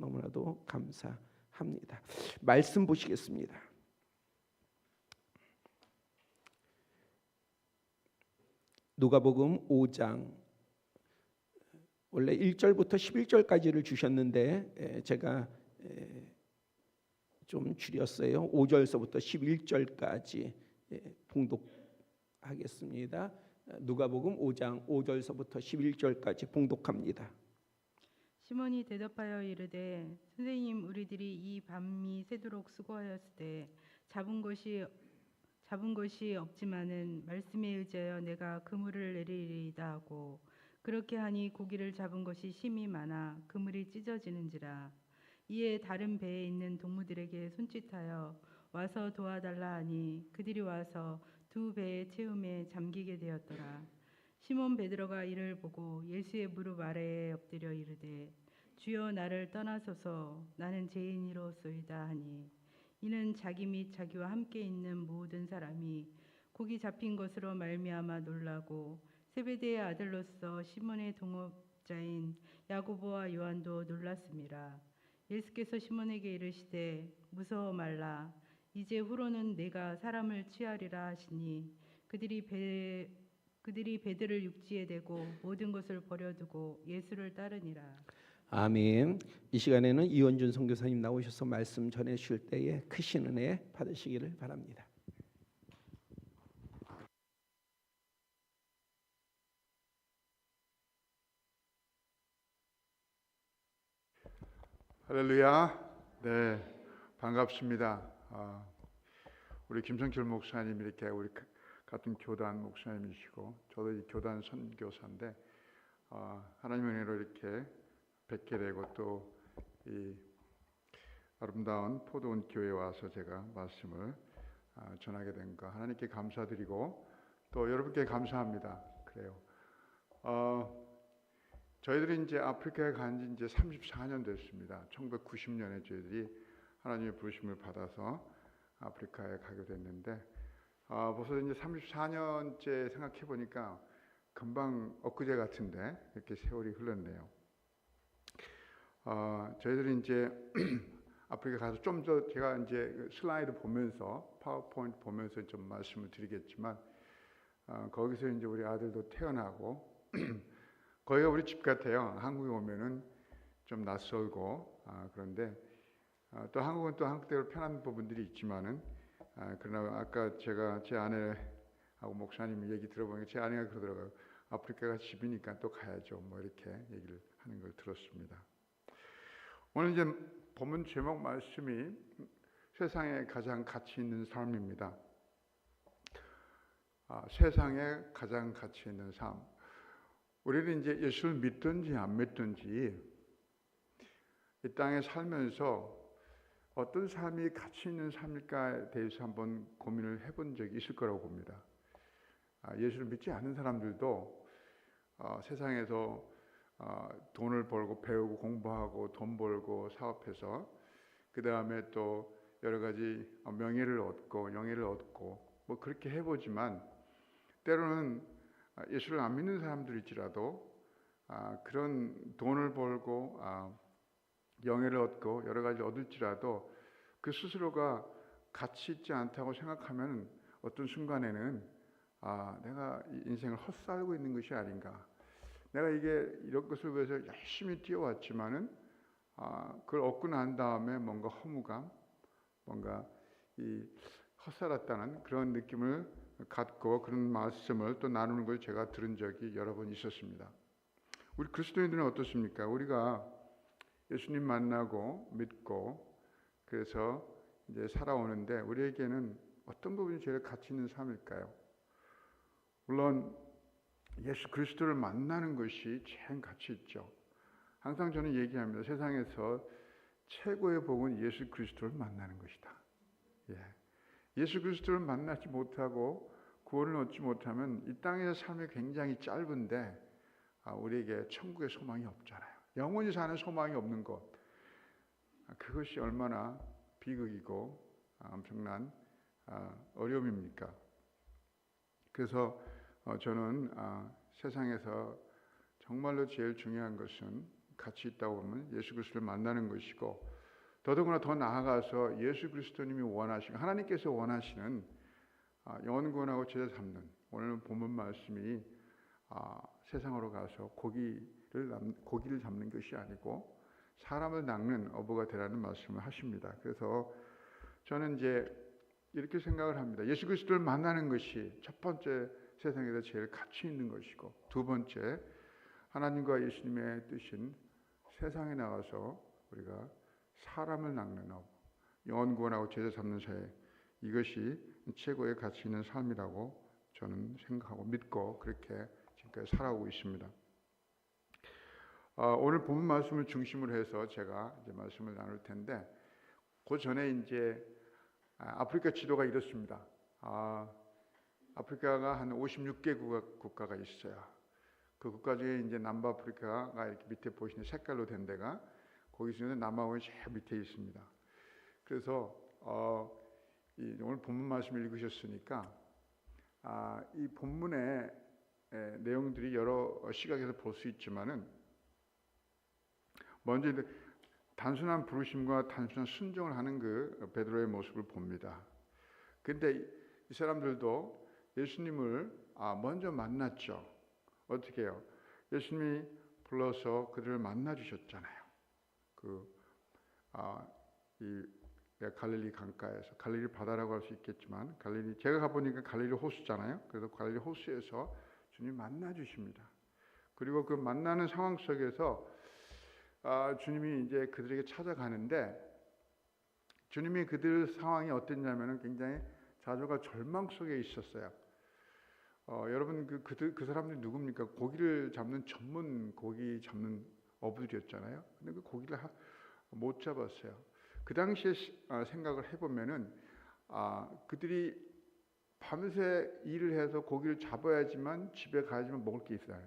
너무나도 감사합니다. 말씀 보시겠습니다. 누가복음 5장 원래 1절부터 11절까지를 주셨는데 제가 좀 줄였어요. 5절서부터 11절까지 봉독하겠습니다. 누가복음 5장 5절서부터 11절까지 봉독합니다. 시몬이 대답하여 이르되 선생님, 우리들이 이 밤이 새도록 수고하였으되 잡은 것이 없지만은 말씀에 의지하여 내가 그물을 내리리이다 하고, 그렇게 하니 고기를 잡은 것이 심히 많아 그물이 찢어지는지라. 이에 다른 배에 있는 동무들에게 손짓하여 와서 도와달라 하니 그들이 와서 두 배의 채움에 잠기게 되었더라. 시몬 베드로가 이를 보고 예수의 무릎 아래에 엎드려 이르되 주여, 나를 떠나소서, 나는 죄인이로소이다 하니, 이는 자기 및 자기와 함께 있는 모든 사람이 고기 잡힌 것으로 말미암아 놀라고 세베대의 아들로서 시몬의 동업자인 야고보와 요한도 놀랐음이라. 예수께서 시몬에게 이르시되 무서워 말라, 이제 후로는 내가 사람을 취하리라 하시니, 그들이 배들을 육지에 대고 모든 것을 버려두고 예수를 따르니라. 아멘. 이 시간에는 이원준 선교사님 나오셔서 말씀 전해 주실 때에 크신 은혜 받으시기를 바랍니다. 할렐루야. 네, 반갑습니다. 우리 김성철 목사님 이렇게 우리 같은 교단 목사님이시고 저도 이 교단 선교사인데 하나님의 은혜로 이렇게 뵙게 되고 또 이 아름다운 포도원 교회에 와서 제가 말씀을 전하게 된 거 하나님께 감사드리고 또 여러분께 감사합니다. 그래요. 저희들이 이제 아프리카에 간 지 이제 34년 됐습니다. 1990년에 저희들이 하나님의 부르심을 받아서 아프리카에 가게 됐는데 벌써 이제 34년째 생각해 보니까 금방 엊그제 같은데 이렇게 세월이 흘렀네요. 저희들이 이제 아프리카 가서 좀 더 제가 이제 슬라이드 보면서 파워포인트 보면서 좀 말씀을 드리겠지만 거기서 이제 우리 아들도 태어나고 거기가 우리 집 같아요. 한국에 오면은 좀 낯설고 그런데 또 한국은 또 한국대로 편한 부분들이 있지만은 그러나 아까 제가 제 아내하고 목사님 얘기 들어보니까 제 아내가 그러더라고요. 아프리카가 집이니까 또 가야죠. 뭐 이렇게 얘기를 하는 걸 들었습니다. 오늘 이제 본문 제목 말씀이 세상에 가장 가치 있는 삶입니다. 세상에 가장 가치 있는 삶. 우리는 이제 예수를 믿든지 안 믿든지 이 땅에 살면서 어떤 삶이 가치 있는 삶일까에 대해서 한번 고민을 해본 적이 있을 거라고 봅니다. 예수를 믿지 않는 사람들도 세상에서 돈을 벌고 배우고 공부하고 돈 벌고 사업해서 그 다음에 또 여러 가지 명예를 얻고 영예를 얻고 뭐 그렇게 해보지만 때로는 예수를 안 믿는 사람들일지라도 그런 돈을 벌고 영예를 얻고 여러 가지 얻을지라도 그 스스로가 가치 있지 않다고 생각하면 어떤 순간에는 내가 인생을 헛살고 있는 것이 아닌가. 내가 이런 것을 위해서 열심히 뛰어왔지만은 그걸 얻고 난 다음에 뭔가 허무감, 뭔가 이 헛살았다는 그런 느낌을 갖고 그런 말씀을 또 나누는 걸 제가 들은 적이 여러 번 있었습니다. 우리 그리스도인들은 어떻습니까? 우리가 예수님 만나고 믿고 그래서 이제 살아오는데 우리에게는 어떤 부분이 제일 가치 있는 삶일까요? 물론 예수 그리스도를 만나는 것이 제일 가치 있죠. 항상 저는 얘기합니다. 세상에서 최고의 복은 예수 그리스도를 만나는 것이다. 예수 그리스도를 만나지 못하고 구원을 얻지 못하면 이 땅에서 삶이 굉장히 짧은데 우리에게 천국의 소망이 없잖아요. 영원히 사는 소망이 없는 것. 그것이 얼마나 비극이고 엄청난 어려움입니까? 그래서 저는 세상에서 정말로 제일 중요한 것은 가치 있다고 보면 예수 그리스도를 만나는 것이고, 더더구나 더 나아가서 예수 그리스도님이 원하시고 하나님께서 원하시는 영원 구원하고 제자 삼는, 오늘 본문 말씀이 세상으로 가서 고기를 잡는 것이 아니고 사람을 낚는 어부가 되라는 말씀을 하십니다. 그래서 저는 이제 이렇게 생각을 합니다. 예수 그리스도를 만나는 것이 첫 번째 세상에서 제일 가치 있는 것이고, 두 번째 하나님과 예수님의 뜻인 세상에 나가서 우리가 사람을 낚는 업, 영원 구원하고 제자 삼는 사회, 이것이 최고의 가치 있는 삶이라고 저는 생각하고 믿고 그렇게 지금까지 살아오고 있습니다. 오늘 본문 말씀을 중심으로 해서 제가 이제 말씀을 나눌 텐데, 그 전에 이제 아프리카 지도가 이렇습니다. 아프리카가 한 56개 국가가 있어요. 그 국가 중에 이제 남부아프리카가 이렇게 밑에 보시는 색깔로 된 데가, 거기서는 남아공이 제일 밑에 있습니다. 그래서 오늘 본문 말씀을 읽으셨으니까 이 본문의 내용들이 여러 시각에서 볼 수 있지만은, 먼저 단순한 부르심과 단순한 순종을 하는 그 베드로의 모습을 봅니다. 근데 이 사람들도 예수님을 먼저 만났죠. 어떻게 해요? 예수님이 불러서 그들을 만나 주셨잖아요. 이 갈릴리 강가에서, 갈릴리 바다라고 할 수 있겠지만 제가 가보니까 갈릴리 호수잖아요. 그래서 갈릴리 호수에서 주님 만나 주십니다. 그리고 그 만나는 상황 속에서 주님이 이제 그들에게 찾아가는데, 주님이 그들 상황이 어땠냐면은 굉장히 자조가 절망 속에 있었어요. 여러분 그 사람들이 누굽니까? 고기를 잡는 고기 잡는 어부들이었잖아요. 근데 그 고기를 못 잡았어요. 그 당시에 생각을 해보면은 그들이 밤새 일을 해서 고기를 잡아야지만 집에 가야지만 먹을 게 있어요.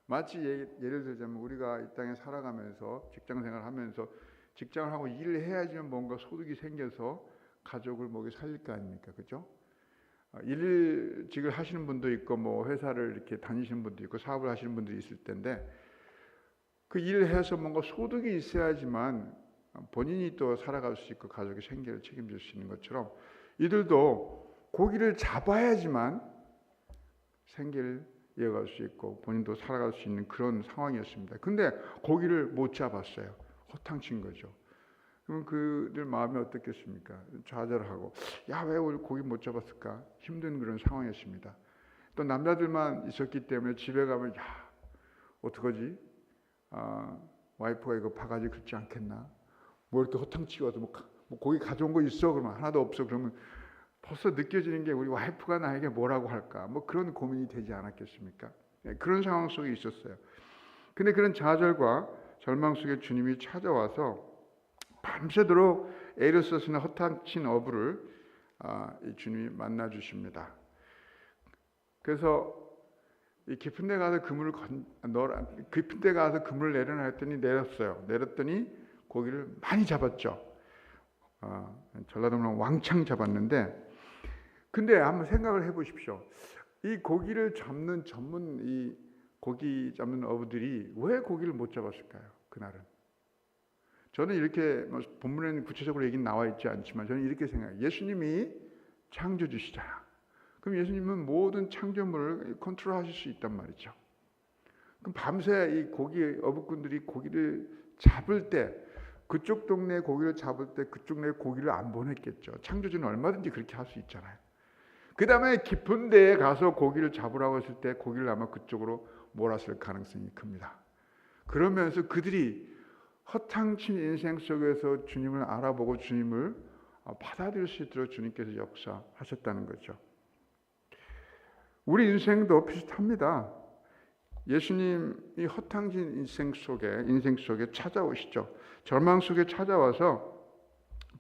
마치 예를 들자면 우리가 이 땅에 살아가면서 직장생활을 하면서 직장을 하고 일을 해야지만 뭔가 소득이 생겨서 가족을 먹여 살릴 거 아닙니까? 그죠? 일직을 하시는 분도 있고 뭐 회사를 이렇게 다니시는 분도 있고 사업을 하시는 분들이 있을 텐데, 그 일을 해서 뭔가 소득이 있어야지만 본인이 또 살아갈 수 있고 가족의 생계를 책임질 수 있는 것처럼, 이들도 고기를 잡아야지만 생계를 이어갈 수 있고 본인도 살아갈 수 있는 그런 상황이었습니다. 근데 고기를 못 잡았어요. 허탕친 거죠. 그럼 그들 마음이 어떻겠습니까? 좌절하고, 야, 왜 우리 고기 못 잡았을까? 힘든 그런 상황이었습니다. 또 남자들만 있었기 때문에 집에 가면, 야, 어떡하지? 와이프가 이거 바가지 긁지 않겠나? 뭐 이렇게 허탕치고 와서 뭐 고기 가져온 거 있어? 그러면 하나도 없어. 그러면 벌써 느껴지는 게 우리 와이프가 나에게 뭐라고 할까? 뭐 그런 고민이 되지 않았겠습니까? 네, 그런 상황 속에 있었어요. 근데 그런 좌절과 절망 속에 주님이 찾아와서 밤새도록 애를 써서는 허탕친 어부를 주님이 만나 주십니다. 그래서 이 깊은 데 가서 그물을 내려놔 했더니 내렸더니 고기를 많이 잡았죠. 전라도는 왕창 잡았는데, 근데 한번 생각을 해보십시오. 이 고기를 잡는 이 고기 잡는 어부들이 왜 고기를 못 잡았을까요? 그날은. 저는 이렇게, 본문에는 구체적으로 얘기는 나와 있지 않지만 저는 이렇게 생각해요. 예수님이 창조주시잖아. 그럼 예수님은 모든 창조물을 컨트롤하실 수 있단 말이죠. 그럼 밤새 이 어부꾼들이 고기를 잡을 때, 그쪽 동네에 고기를 잡을 때 그쪽 동네에 고기를 안 보냈겠죠. 창조주는 얼마든지 그렇게 할 수 있잖아요. 그 다음에 깊은 데에 가서 고기를 잡으라고 했을 때 고기를 아마 그쪽으로 몰았을 가능성이 큽니다. 그러면서 그들이 허탕친 인생 속에서 주님을 알아보고 주님을 받아들일 수 있도록 주님께서 역사하셨다는 거죠. 우리 인생도 비슷합니다. 예수님이 허탕친 인생 속에 찾아오시죠. 절망 속에 찾아와서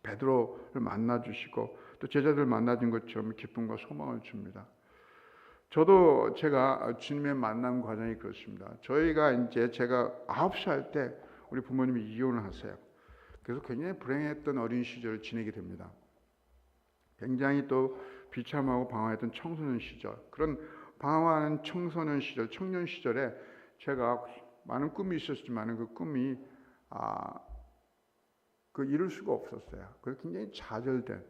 베드로를 만나주시고 또 제자들을 만나준 것처럼 기쁨과 소망을 줍니다. 저도 제가 주님의 만남 과정이 그렇습니다. 제가 9살 때 우리 부모님이 이혼을 하세요. 그래서 굉장히 불행했던 어린 시절을 지내게 됩니다. 굉장히 또 비참하고 방황했던 청소년 시절, 그런 방황하는 청소년 시절, 청년 시절에 제가 많은 꿈이 있었지만 그 꿈이 그 이룰 수가 없었어요. 그래서 굉장히 좌절된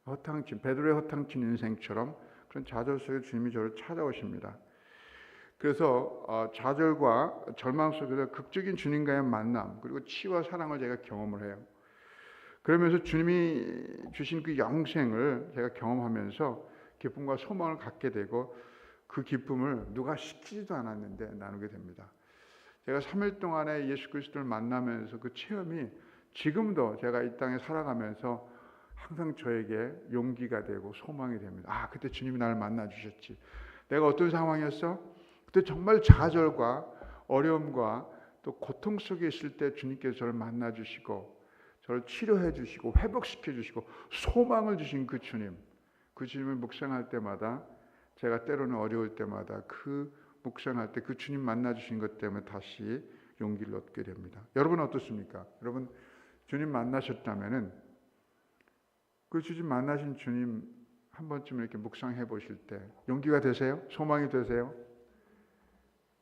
허탕친 베드로의 허탕친 인생처럼 그런 좌절 속에 주님이 저를 찾아오십니다. 그래서 좌절과 절망 속에서 극적인 주님과의 만남 그리고 치유와 사랑을 제가 경험을 해요. 그러면서 주님이 주신 그 영생을 제가 경험하면서 기쁨과 소망을 갖게 되고 그 기쁨을 누가 시키지도 않았는데 나누게 됩니다. 제가 3일 동안에 예수 그리스도를 만나면서 그 체험이 지금도 제가 이 땅에 살아가면서 항상 저에게 용기가 되고 소망이 됩니다. 그때 주님이 나를 만나 주셨지. 내가 어떤 상황이었어? 그때 정말 좌절과 어려움과 또 고통 속에 있을 때 주님께서 저를 만나 주시고 저를 치료해 주시고 회복시켜 주시고 소망을 주신 그 주님을 묵상할 때마다 제가 때로는 어려울 때마다 그 묵상할 때 그 주님 만나 주신 것 때문에 다시 용기를 얻게 됩니다. 여러분 어떻습니까? 여러분 주님 만나셨다면은 그 주님 만나신 주님 한 번쯤 이렇게 묵상해 보실 때 용기가 되세요? 소망이 되세요?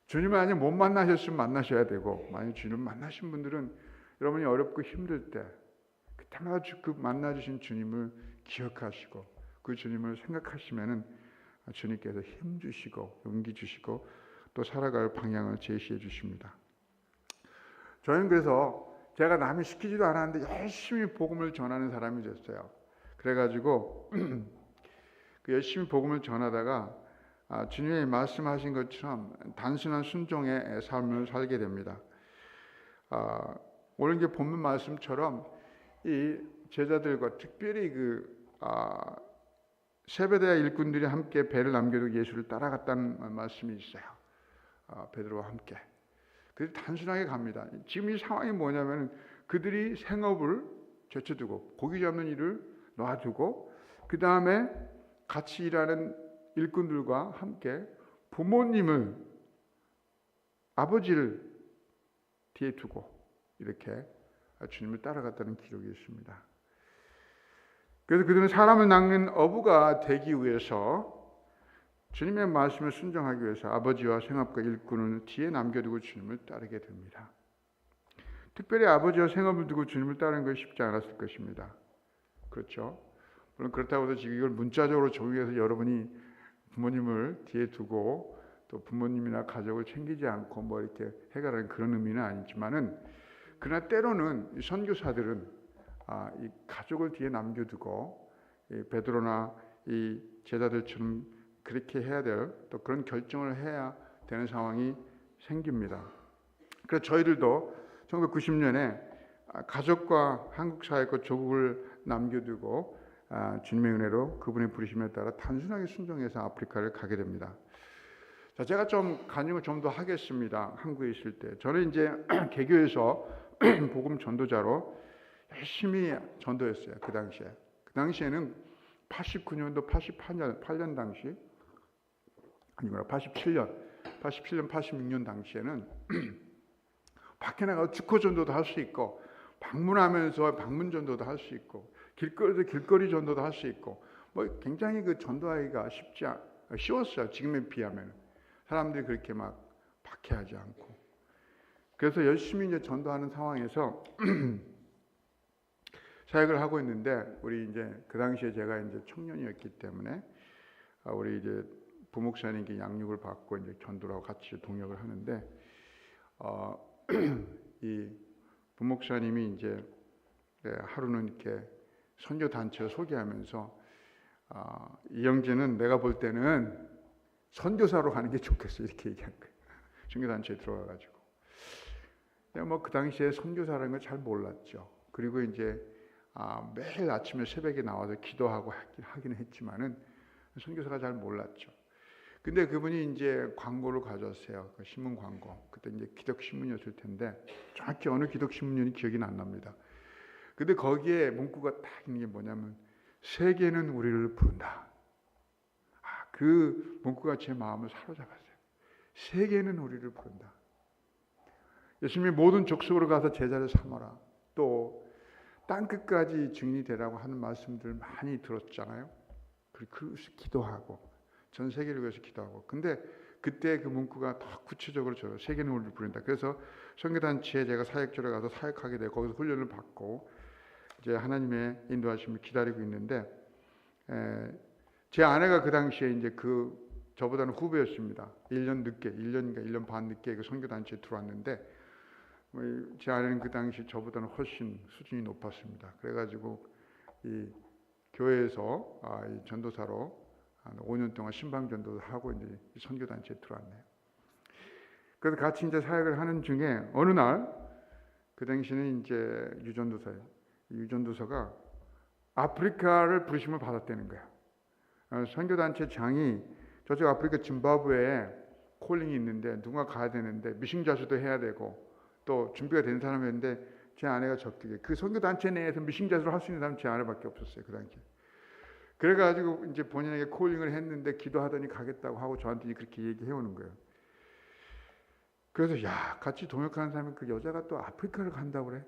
주님을 아직 못 만나셨으면 만나셔야 되고 만약 주님을 만나신 분들은 여러분이 어렵고 힘들 때 그때마다 그 만나주신 주님을 기억하시고 그 주님을 생각하시면은 주님께서 힘 주시고 용기 주시고 또 살아갈 방향을 제시해 주십니다. 저는 그래서 제가 남이 시키지도 않았는데 열심히 복음을 전하는 사람이 됐어요. 그래가지고 그 열심히 복음을 전하다가 주님이 말씀하신 것처럼 단순한 순종의 삶을 살게 됩니다. 오늘 이제 본문 말씀처럼 이 제자들과 특별히 세베대의 일꾼들이 함께 배를 남겨두고 예수를 따라갔다는 말씀이 있어요. 베드로와 함께. 그래서 단순하게 갑니다. 지금 이 상황이 뭐냐면 그들이 생업을 제쳐두고 고기 잡는 일을 놔두고 그 다음에 같이 일하는 일꾼들과 함께 부모님을 아버지를 뒤에 두고 이렇게 주님을 따라갔다는 기록이 있습니다. 그래서 그들은 사람을 낚는 어부가 되기 위해서 주님의 말씀을 순종하기 위해서 아버지와 생업과 일꾼을 뒤에 남겨두고 주님을 따르게 됩니다. 특별히 아버지와 생업을 두고 주님을 따르는 것이 쉽지 않았을 것입니다. 그렇죠? 물론 그렇다고 해서 지금 이걸 문자적으로 적용해서 여러분이 부모님을 뒤에 두고 또 부모님이나 가족을 챙기지 않고 뭐 이렇게 해가라는 그런 의미는 아니지만은 그러나 때로는 선교사들은 이 가족을 뒤에 남겨두고 이 베드로나 이 제자들처럼 그렇게 해야 될 또 그런 결정을 해야 되는 상황이 생깁니다. 그래서 저희들도 1990년에 가족과 한국 사회과 조국을 남겨두고 주님의 은혜로 그분의 부르심에 따라 단순하게 순종해서 아프리카를 가게 됩니다. 자, 제가 좀 간증을 좀 더 하겠습니다. 한국에 있을 때 저는 이제 개교에서 복음 전도자로 열심히 전도했어요. 그 당시에는 89년도 88년 당시 아니구나 87년 86년 당시에는 밖에 나가서 축구 전도도 할 수 있고 방문하면서 방문 전도도 할 수 있고 길거리에서 길거리 전도도 할 수 있고 뭐 굉장히 그 전도하기가 쉬웠어요. 지금에 비하면 사람들이 그렇게 막 박해하지 않고 그래서 열심히 이제 전도하는 상황에서 사역을 하고 있는데 우리 이제 그 당시에 제가 이제 청년이었기 때문에 우리 이제 부목사님께 양육을 받고 이제 전도라고 같이 동역을 하는데 이 부목사님이 이제 하루는 이렇게 선교 단체를 소개하면서 이영재는 내가 볼 때는 선교사로 가는 게 좋겠어 이렇게 얘기한 거예요. 선교 단체에 들어가가지고. 뭐 그 당시에 선교사라는 걸 잘 몰랐죠. 그리고 이제 매일 아침에 새벽에 나와서 기도하고 하긴 했지만은 선교사가 잘 몰랐죠. 근데 그분이 이제 광고를 가져왔어요. 그 신문 광고. 그때 이제 기독신문이었을 텐데 정확히 어느 기독신문이 기억이 안 납니다. 근데 거기에 문구가 딱 있는 게 뭐냐면 세계는 우리를 부른다. 그 문구가 제 마음을 사로잡았어요. 세계는 우리를 부른다. 예수님이 모든 족속으로 가서 제자를 삼아라. 또 땅끝까지 증인이 되라고 하는 말씀들을 많이 들었잖아요. 그래서 기도하고 전 세계를 위해서 기도하고. 근데 그때 그 문구가 더 구체적으로 세계 눈물을 부린다. 그래서 선교단체에 제가 사역지로 가서 사역하게 되고 거기서 훈련을 받고 이제 하나님의 인도하심을 기다리고 있는데 제 아내가 그 당시에 이제 저보다는 후배였습니다. 1년 늦게, 1년 반 늦게 그 선교단체에 들어왔는데 제 아내는 그 당시 저보다는 훨씬 수준이 높았습니다. 그래가지고 이 교회에서 이 전도사로 한 5년 동안 신방전도를 하고 이제 선교단체에 들어왔네요. 그래서 같이 이제 사역을 하는 중에 어느 날 그 당시는 이제 유전도사예요. 유전도사가 아프리카를 부르심을 받았다는 거야. 선교단체 장이 저쪽 아프리카 짐바브웨에 콜링이 있는데 누가 가야 되는데 미싱자수도 해야 되고 또 준비가 된 사람이었는데 제 아내가 적극에 그 선교단체 내에서 미싱자수를 할 수 있는 사람은 제 아내밖에 없었어요. 그 당시에. 그래가지고 이제 본인에게 콜링을 했는데 기도하더니 가겠다고 하고 저한테 그렇게 얘기해 오는 거예요. 그래서 같이 동역하는 사람이 그 여자가 또 아프리카를 간다고 그래.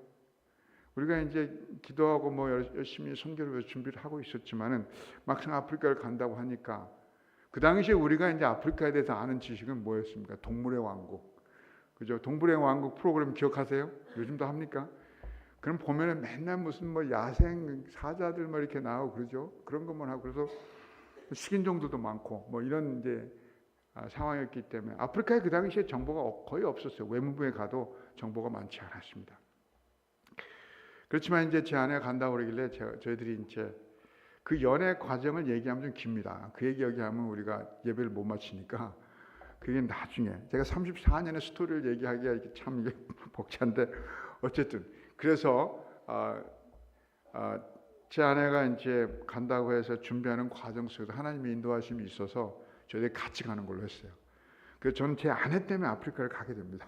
우리가 이제 기도하고 뭐 열심히 선교를 위해서 준비를 하고 있었지만은 막상 아프리카를 간다고 하니까 그 당시에 우리가 이제 아프리카에 대해서 아는 지식은 뭐였습니까? 동물의 왕국. 그죠? 동물의 왕국 프로그램 기억하세요? 요즘도 합니까? 그럼 보면은 맨날 무슨 뭐 야생 사자들 뭐 이렇게 나오고 그러죠? 그런 것만 하고 그래서 식인종들도 많고 뭐 이런 이제 상황이었기 때문에 아프리카에 그 당시에 정보가 거의 없었어요. 외무부에 가도 정보가 많지 않았습니다. 그렇지만 이제 제 아내가 간다고 그러길래 저희들이 이제 그 연애 과정을 얘기하면 좀 깁니다. 그 얘기하면 우리가 예배를 못 마치니까 그게 나중에 제가 34년의 스토리를 얘기하기가 이게 참 이게 벅찬데 어쨌든 그래서 제 아내가 이제 간다고 해서 준비하는 과정 속에서 하나님의 인도하심이 있어서 저희들이 같이 가는 걸로 했어요. 그래서 저는 제 아내 때문에 아프리카를 가게 됩니다.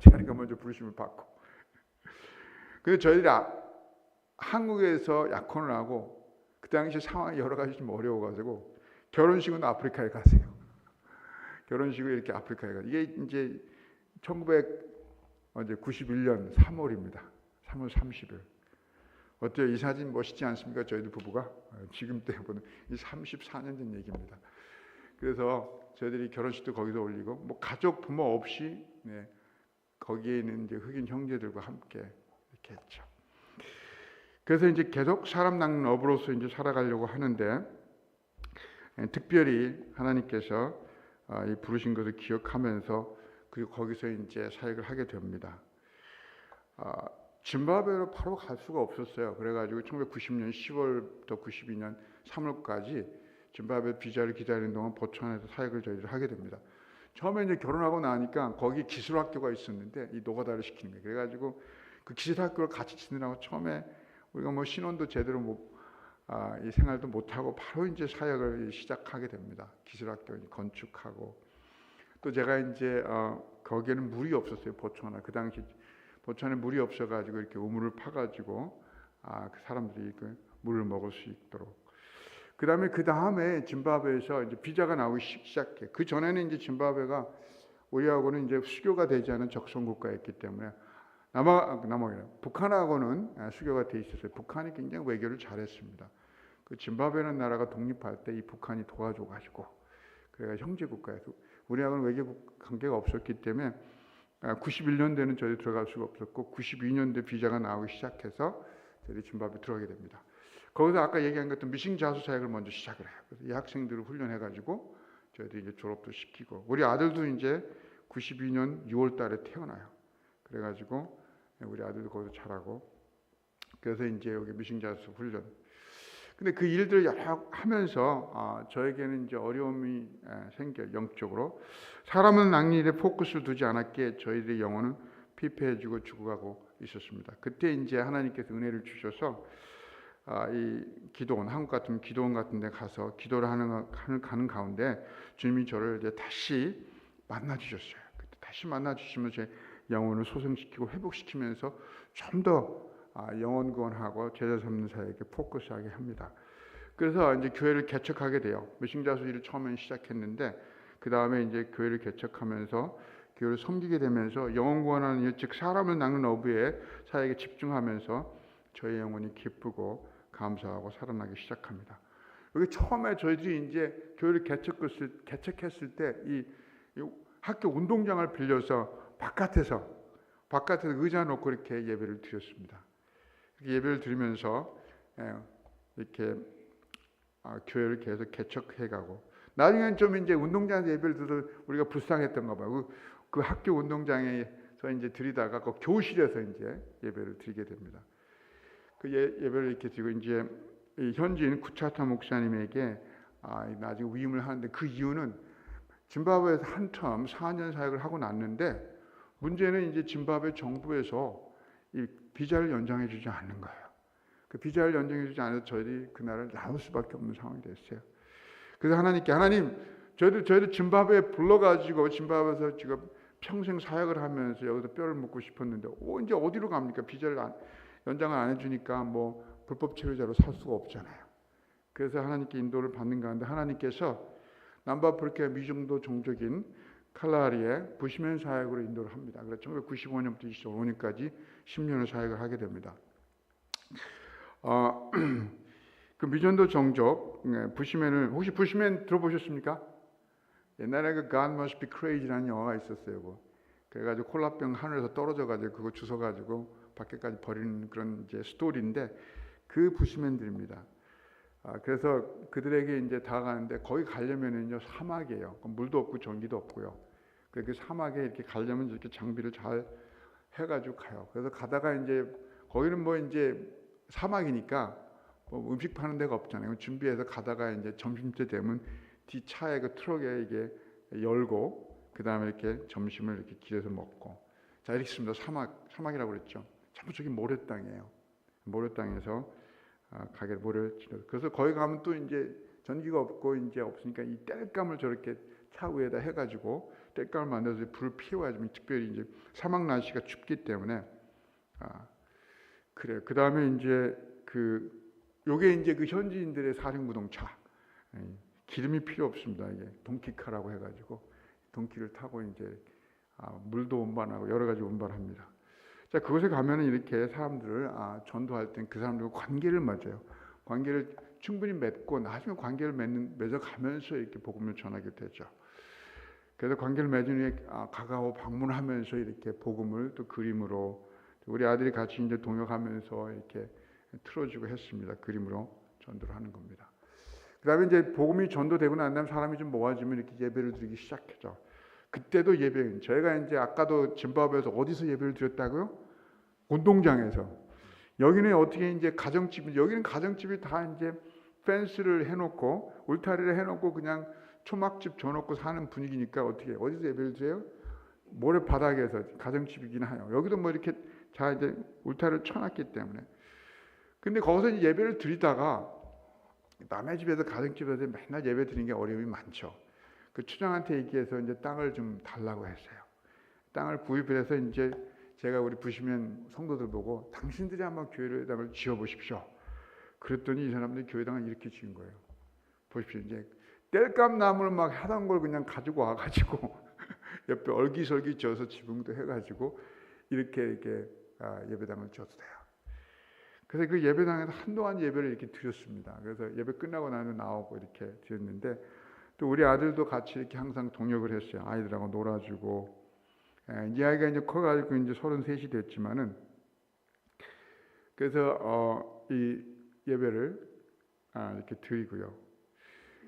제 아내가 먼저 부르심을 받고. 그래서 저희들이 한국에서 약혼을 하고 그 당시 상황이 여러 가지 좀 어려워가지고 결혼식은 아프리카에 가세요. 결혼식을 이렇게 아프리카에 가세요. 이게 이제 1991년 3월입니다. 3월 30일. 어때요? 이 사진 멋있지 않습니까? 저희들 부부가 지금 때 보는 이 34년 전 얘기입니다. 그래서 저희들이 결혼식도 거기서 올리고 뭐 가족 부모 없이 거기에 있는 이제 흑인 형제들과 함께 이렇게 했죠. 그래서 이제 계속 사람 낚는 어부로서 이제 살아가려고 하는데 특별히 하나님께서 이 부르신 것을 기억하면서 그리고 거기서 이제 사역을 하게 됩니다. 짐바브웨로 바로 갈 수가 없었어요. 그래가지고 1990년 10월부터 92년 3월까지 짐바브웨 비자를 기다리는 동안 보츠와나에서 사역을 저희들 하게 됩니다. 처음에 이제 결혼하고 나니까 거기 기술학교가 있었는데 이 노가다를 시키는 거예요. 그래가지고 그 기술학교를 같이 지내라고 처음에 우리가 뭐 신혼도 제대로 이 생활도 못하고 바로 이제 사역을 시작하게 됩니다. 기술학교 건축하고 또 제가 이제 거기에는 물이 없었어요. 보츠와나 그 당시 보츠와나에 물이 없어가지고 이렇게 우물을 파가지고 그 사람들이 그 물을 먹을 수 있도록. 그 다음에 짐바브웨에서 이제 비자가 나오기 시작해. 그 전에는 이제 짐바브웨가 우리하고는 이제 수교가 되지 않은 적성 국가였기 때문에 북한하고는 수교가 돼 있었어요. 북한이 굉장히 외교를 잘했습니다. 그 짐바브웨라는 나라가 독립할 때 이 북한이 도와줘가지고 그래가 형제 국가에서 우리하고는 외교 관계가 없었기 때문에 91년대는 저희 들어갈 수가 없었고 92년대 비자가 나오기 시작해서 저희 짐바브웨 들어가게 됩니다. 거기서 아까 얘기한 것처럼 미싱 자수 사역을 먼저 시작을 해요. 그래서 이 학생들을 훈련해가지고 저희들이 이제 졸업도 시키고 우리 아들도 이제 92년 6월달에 태어나요. 그래가지고 우리 아들도 거기서 자라고 그래서 이제 여기 미싱 자수 훈련. 근데 그 일들을 여러 하면서 저에게는 이제 어려움이 생겨요. 영적으로 사람은 낚는 일에 포커스를 두지 않았기에 저희들의 영혼은 피폐해지고 죽어가고 있었습니다. 그때 이제 하나님께서 은혜를 주셔서 이 기도원, 한국 같은 기도원 같은 데 가서 기도를 가는 가운데 주님이 저를 이제 다시 만나 주셨어요. 그때 다시 만나 주시면 제 영혼을 소생시키고 회복시키면서 좀 더 영혼 구원하고 제자 삼는 사역에 포커스하게 합니다. 그래서 이제 교회를 개척하게 돼요. 미싱자수 일을 처음엔 시작했는데 그 다음에 이제 교회를 개척하면서 교회를 섬기게 되면서 영혼 구원하는 일, 즉 사람을 낚는 어부의 사역에 집중하면서 저의 영혼이 기쁘고 감사하고 살아나기 시작합니다. 여기 처음에 저희들이 이제 교회를 개척했을 때 이 학교 운동장을 빌려서 바깥에서 의자 놓고 이렇게 예배를 드렸습니다. 예배를 드리면서 이렇게 교회를 계속 개척해가고, 나중에는 좀 이제 운동장에서 예배를 드려서 우리가 불쌍했던가 봐요. 그 학교 운동장에서 이제 드리다가 그 교실에서 이제 예배를 드리게 됩니다. 그 예배를 이렇게 드리고 이제 이 현지인 쿠차타 목사님에게 나중에 위임을 하는데, 그 이유는 짐바브웨에서 한텀 4년 사역을 하고 났는데, 문제는 이제 짐바브웨 정부에서 이 비자를 연장해 주지 않는 거예요. 그 비자를 연장해 주지 않아서 저희들이 그 나라를 나올 수밖에 없는 상황이 됐어요. 그래서 하나님께, 하나님, 저희도 짐바브웨에 불러가지고 짐바브웨에서 지금 평생 사역을 하면서 여기서 뼈를 묻고 싶었는데 이제 어디로 갑니까? 비자를 연장을 안 해주니까 뭐 불법 체류자로 살 수가 없잖아요. 그래서 하나님께 인도를 받는 가운데 하나님께서 남부아프리카 미중도 종족인 칼라리에 부시맨 사역으로 인도를 합니다. 그래서 1995년부터 25년까지 10년을 사역을 하게 됩니다. 그 미전도 종족 부시맨을, 혹시 부시맨 들어보셨습니까? 옛날에 그 God Must Be Crazy라는 영화가 있었어요. 그래가지고 콜라병 하늘에서 떨어져가지고 그거 주워가지고 밖에까지 버리는 그런 이제 스토리인데, 그 부시맨들입니다. 그래서 그들에게 이제 다가가는데, 거기 가려면은요 사막이에요. 물도 없고 전기도 없고요. 그 사막에 이렇게 가려면 이렇게 장비를 잘 해가지고 가요. 그래서 가다가 이제 거기는 뭐 이제 사막이니까 뭐 음식 파는 데가 없잖아요. 준비해서 가다가 이제 점심때 되면 뒤 차에 그 트럭에 이게 열고 그 다음에 이렇게 점심을 이렇게 길에서 먹고, 자 이렇게 있습니다. 사막이라고 그랬죠. 전부 저기 모래 땅이에요. 모래 땅에서 가게 모래를 치러. 그래서 거기 가면 또 이제 전기가 없고 이제 없으니까 이 땔감을 저렇게 차 위에다 해가지고 땔감을 만들어서 불을 피워야지. 특별히 이제 사막 날씨가 춥기 때문에 그래요. 그 다음에 이제 요게 이제 그 현지인들의 사륜구동차. 기름이 필요 없습니다. 이게 동키카라고 해가지고 동키를 타고 이제 물도 운반하고 여러 가지 운반합니다. 자, 그곳에 가면은 이렇게 사람들을 전도할 땐 그 사람들과 관계를 맺어요. 관계를 충분히 맺고 나중에 관계를 맺어가면서 이렇게 복음을 전하게 되죠. 그래서 관계를 맺은 후에 가가오 방문하면서 이렇게 복음을 또 그림으로, 우리 아들이 같이 이제 동역하면서 이렇게 틀어주고 했습니다. 그림으로 전도를 하는 겁니다. 그다음에 이제 복음이 전도되고 난 다음 사람이 좀 모아지면 이렇게 예배를 드리기 시작했죠. 그때도 예배, 저희가 이제 아까도 짐바브웨에서 어디서 예배를 드렸다고요? 운동장에서. 여기는 어떻게 이제 가정집이, 여기는 가정집이 다 이제 펜스를 해놓고 울타리를 해놓고 그냥 초막집 줘놓고 사는 분위기니까 어떻게 어디서 예배를 드려요? 모래바닥에서. 가정집이긴 해요. 여기도 뭐 이렇게 자 이제 울타리를 쳐놨기 때문에. 근데 거기서 이제 예배를 드리다가 남의 집에서 가정집에서 맨날 예배 드리는 게 어려움이 많죠. 그 추장한테 얘기해서 이제 땅을 좀 달라고 했어요. 땅을 구입을 해서 이제 제가 우리 부시면 성도들 보고 당신들이 한번 교회당을 지어보십시오. 그랬더니 이 사람들이 교회당을 이렇게 지은 거예요. 보십시오. 이제 땔감 나무를 막 하던 걸 그냥 가지고 와가지고 옆에 얼기설기 지어서 지붕도 해가지고 이렇게 예배당을 지어도 돼요. 그래서 그 예배당에서 한동안 예배를 이렇게 드렸습니다. 그래서 예배 끝나고 나면 나오고 이렇게 드렸는데, 또 우리 아들도 같이 이렇게 항상 동역을 했어요. 아이들하고 놀아주고. 이 아이가 이제 커가지고 이제 33이 됐지만은, 그래서 이 예배를 이렇게 드리고요.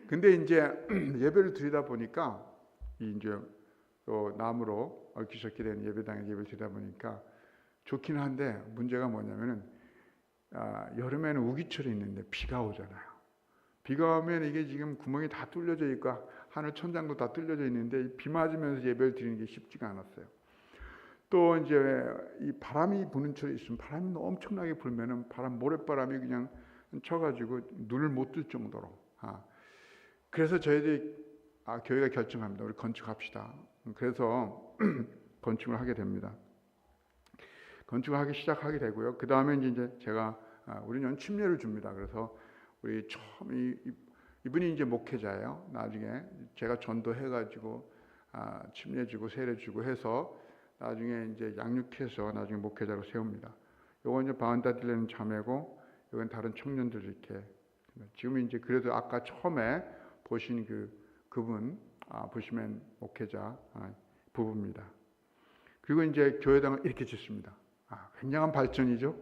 근데 이제 예배를 드리다 보니까 이제 또 나무로 얽히셨게 된 예배당에 예배를 드리다 보니까 좋긴 한데, 문제가 뭐냐면은 여름에는 우기철이 있는데 비가 오잖아요. 비가 오면 이게 지금 구멍이 다 뚫려져 있고 하늘 천장도 다 뚫려져 있는데 비 맞으면서 예배를 드리는 게 쉽지가 않았어요. 또 이제 이 바람이 부는 철이 있으면, 바람이 엄청나게 불면은 모래바람이 그냥 쳐가지고 눈을 못 뜰 정도로. 그래서 저희들이 교회가 결정합니다. 우리 건축합시다. 그래서 건축을 하게 됩니다. 건축을 하기 시작하게 되고요. 그 다음에 이제 제가 우리는 침례를 줍니다. 그래서 우리 처음 이분이 이제 목회자예요. 나중에 제가 전도해가지고 침례 주고 세례 주고 해서 나중에 이제 양육해서 나중에 목회자로 세웁니다. 요건 이제 바운다딜레는 자매고, 요건 다른 청년들 이렇게 지금 이제 그래도 아까 처음에 보신 그분 보시면 목회자 부부입니다. 그리고 이제 교회당을 이렇게 짓습니다. 굉장한 발전이죠.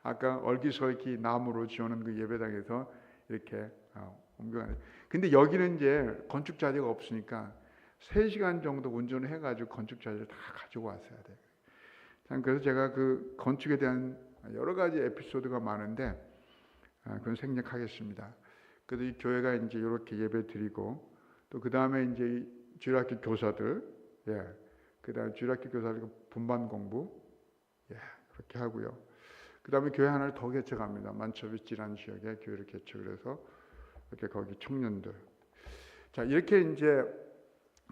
아까 얼기설기 나무로 지어놓은 그 예배당에서 이렇게 옮겨가는. 근데 여기는 이제 건축 자재가 없으니까 3시간 정도 운전을 해가지고 건축 자재를 다 가지고 왔어야 돼요. 참 그래서 제가 그 건축에 대한 여러 가지 에피소드가 많은데 그건 생략하겠습니다. 그래도 이 교회가 이제 이렇게 예배 드리고 또 그 다음에 이제 주일학교 교사들, 그 다음에 주일학교 교사들 분반 공부, 그렇게 하고요. 그 다음에 교회 하나를 더 개척합니다. 만초비 지란 지역에 교회를 개척을 해서 이렇게 거기 청년들. 자, 이렇게 이제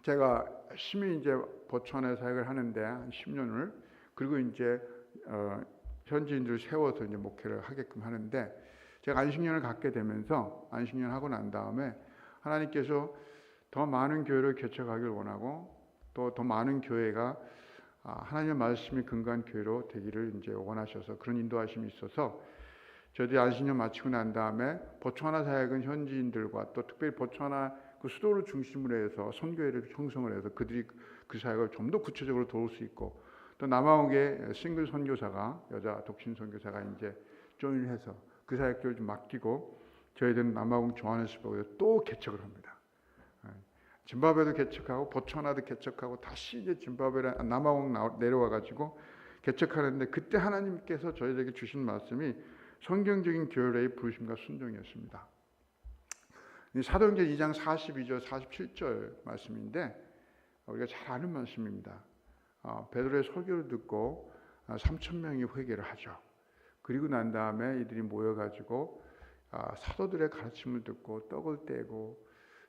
제가 열심히 이제 보천에 사역을 하는데 한 10년을 그리고 이제 현지인들을 세워서 이제 목회를 하게끔 하는데 제가 안식년을 갖게 되면서 안식년 하고 난 다음에 하나님께서 더 많은 교회를 개척하길 원하고 또 더 많은 교회가 하나님의 말씀이 근거한 교회로 되기를 이제 원하셔서 그런 인도하심이 있어서 저희들이 안식년 마치고 난 다음에 보츠와나 사역은 현지인들과 또 특별히 보츠와나 그 수도를 중심으로 해서 선교회를 형성을 해서 그들이 그 사역을 좀 더 구체적으로 도울 수 있고 또 남아옥에 싱글 선교사가 여자 독신 선교사가 이제 조인해서 그 사역들을 좀 맡기고 저희들은 남아옥 조하네스버그에서 또 개척을 합니다. 짐바브웨도 개척하고 보츠와나도 개척하고 다시 이제 짐바브웨 남아옥 내려와 가지고 개척하는데 그때 하나님께서 저희에게 주신 말씀이 성경적인 교회의 부르심과 순종이었습니다. 사도행전 2장 42절 47절 말씀인데 우리가 잘 아는 말씀입니다. 베드로의 설교를 듣고 3,000명이 회개를 하죠. 그리고 난 다음에 이들이 모여가지고 사도들의 가르침을 듣고 떡을 떼고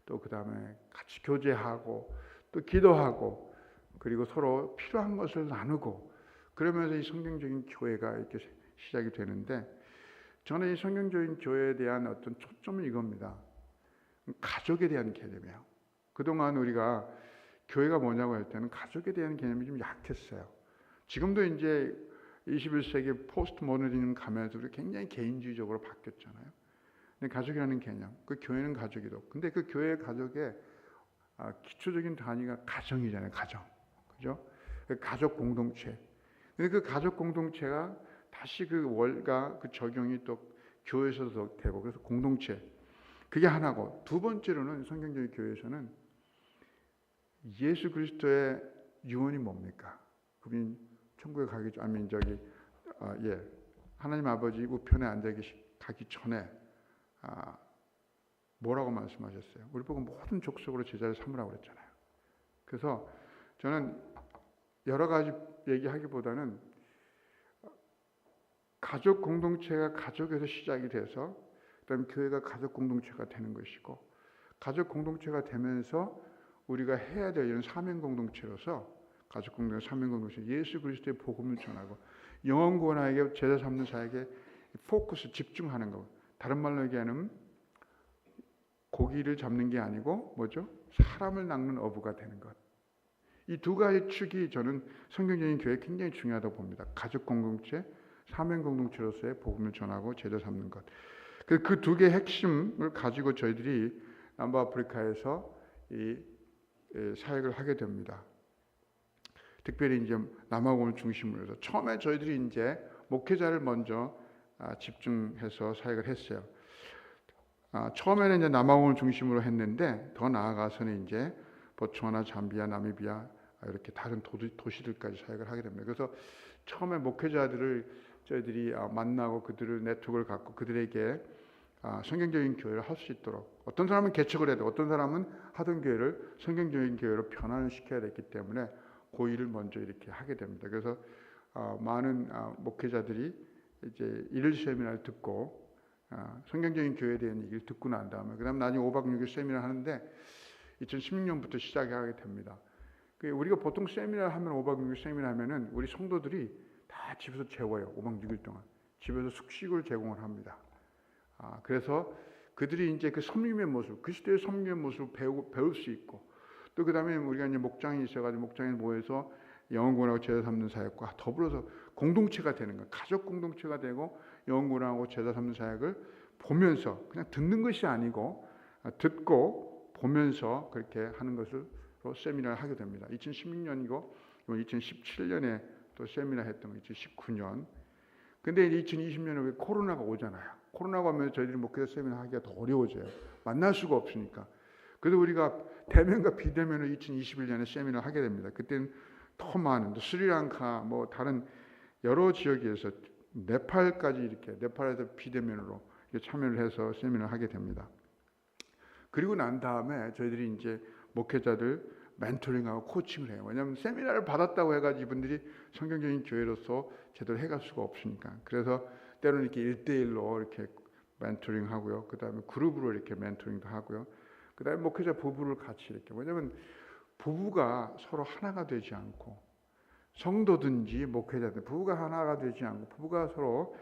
또 그 다음에 같이 교제하고 또 기도하고 그리고 서로 필요한 것을 나누고 그러면서 이 성경적인 교회가 이렇게 시작이 되는데 저는 이 성경적인 교회에 대한 어떤 초점은 이겁니다. 가족에 대한 개념이에요. 그동안 우리가 교회가 뭐냐고 할 때는 가족에 대한 개념이 좀 약했어요. 지금도 이제 21세기 포스트 모더니즘 가면서 우리 굉장히 개인주의적으로 바뀌었잖아요. 근데 가족이라는 개념, 그 교회는 가족이도. 근데 그 교회 가족의 기초적인 단위가 가정이잖아요. 가정, 그죠? 그 가족 공동체. 근데 그 가족 공동체가 다시 그 월가 그 적용이 또 교회에서도 되고 그래서 공동체. 그게 하나고 두 번째로는 성경적인 교회에서는 예수 그리스도의 유언이 뭡니까? 그분이 천국에 가기 전, 하나님 아버지 우편에 앉아 가기 전에 뭐라고 말씀하셨어요? 우리 보고 모든 족속으로 제자를 삼으라고 그랬잖아요. 그래서 저는 여러 가지 얘기하기보다는 가족 공동체가 가족에서 시작이 돼서 그다음에 교회가 가족 공동체가 되는 것이고 가족 공동체가 되면서 우리가 해야 될 이런 사명 공동체로서 가족 공동체, 사명 공동체, 예수 그리스도의 복음을 전하고 영혼 구원하게 제자 삼는 사역에 포커스 집중하는 것. 다른 말로 얘기하면 고기를 잡는 게 아니고 뭐죠? 사람을 낚는 어부가 되는 것. 이 두 가지 축이 저는 성경적인 교회에 굉장히 중요하다고 봅니다. 가족 공동체, 사명 공동체로서의 복음을 전하고 제자 삼는 것. 그 두 개의 핵심을 가지고 저희들이 남부아프리카에서 이 사역을 하게 됩니다. 특별히 이제 남아공을 중심으로 해서 처음에 저희들이 이제 목회자를 먼저 집중해서 사역을 했어요. 처음에는 이제 남아공을 중심으로 했는데 더 나아가서는 이제 보츠와나, 잠비아, 나미비아 이렇게 다른 도시들까지 사역을 하게 됩니다. 그래서 처음에 목회자들을 저희들이 만나고 그들을 네트워크를 갖고 그들에게 성경적인 교회를 할 수 있도록 어떤 사람은 개척을 해야 되고 어떤 사람은 하던 교회를 성경적인 교회로 변환을 시켜야 됐기 때문에 그 일을 먼저 이렇게 하게 됩니다. 그래서 많은 목회자들이 이제 일일 세미나를 듣고 성경적인 교회에 대한 얘기를 듣고 난 다음에 그다음 나중에 5박 6일 세미나를 하는데 2016년부터 시작하게 됩니다. 우리가 보통 세미나를 하면 5박 6일 세미나 하면은 우리 성도들이 다 집에서 재워요. 5박 6일 동안 집에서 숙식을 제공을 합니다. 그래서 그들이 이제 그 섬김의 모습, 그리스도의 섬김의 모습을 배울 수 있고 또 그다음에 우리가 이제 목장이 있어가지고 목장에 모여서 영혼구원하고 제자 삼는 사역과 더불어서 공동체가 되는 것, 가족 공동체가 되고 영혼구원하고 제자 삼는 사역을 보면서 그냥 듣는 것이 아니고 듣고 보면서 그렇게 하는 것으로 세미나를 하게 됩니다. 2016년이고 2017년에 또 세미나 했던 거 2019년. 근데 2020년에 왜 코로나가 오잖아요. 코로나가 오면 저희들이 목회자 세미나 하기가 더 어려워져요. 만날 수가 없으니까. 그래서 우리가 대면과 비대면을 2021년에 세미나를 하게 됩니다. 그때는 더 많은 스리랑카 뭐 다른 여러 지역에서 네팔까지 이렇게 네팔에서 비대면으로 참여를 해서 세미나를 하게 됩니다. 그리고 난 다음에 저희들이 이제 목회자들 멘토링하고 코칭을 해요. 왜냐하면 세미나를 받았다고 해가지고 이분들이 성경적인 교회로서 제대로 해갈 수가 없으니까. 그래서 때로는 이렇게 1대1로 이렇게 멘토링하고요. 그 다음에 그룹으로 이렇게 멘토링도 하고요. 그 다음에 목회자 부부를 같이 이렇게. 왜냐하면 부부가 서로 하나가 되지 않고 성도든지 목회자든 부부가 하나가 되지 않고 부부가 서로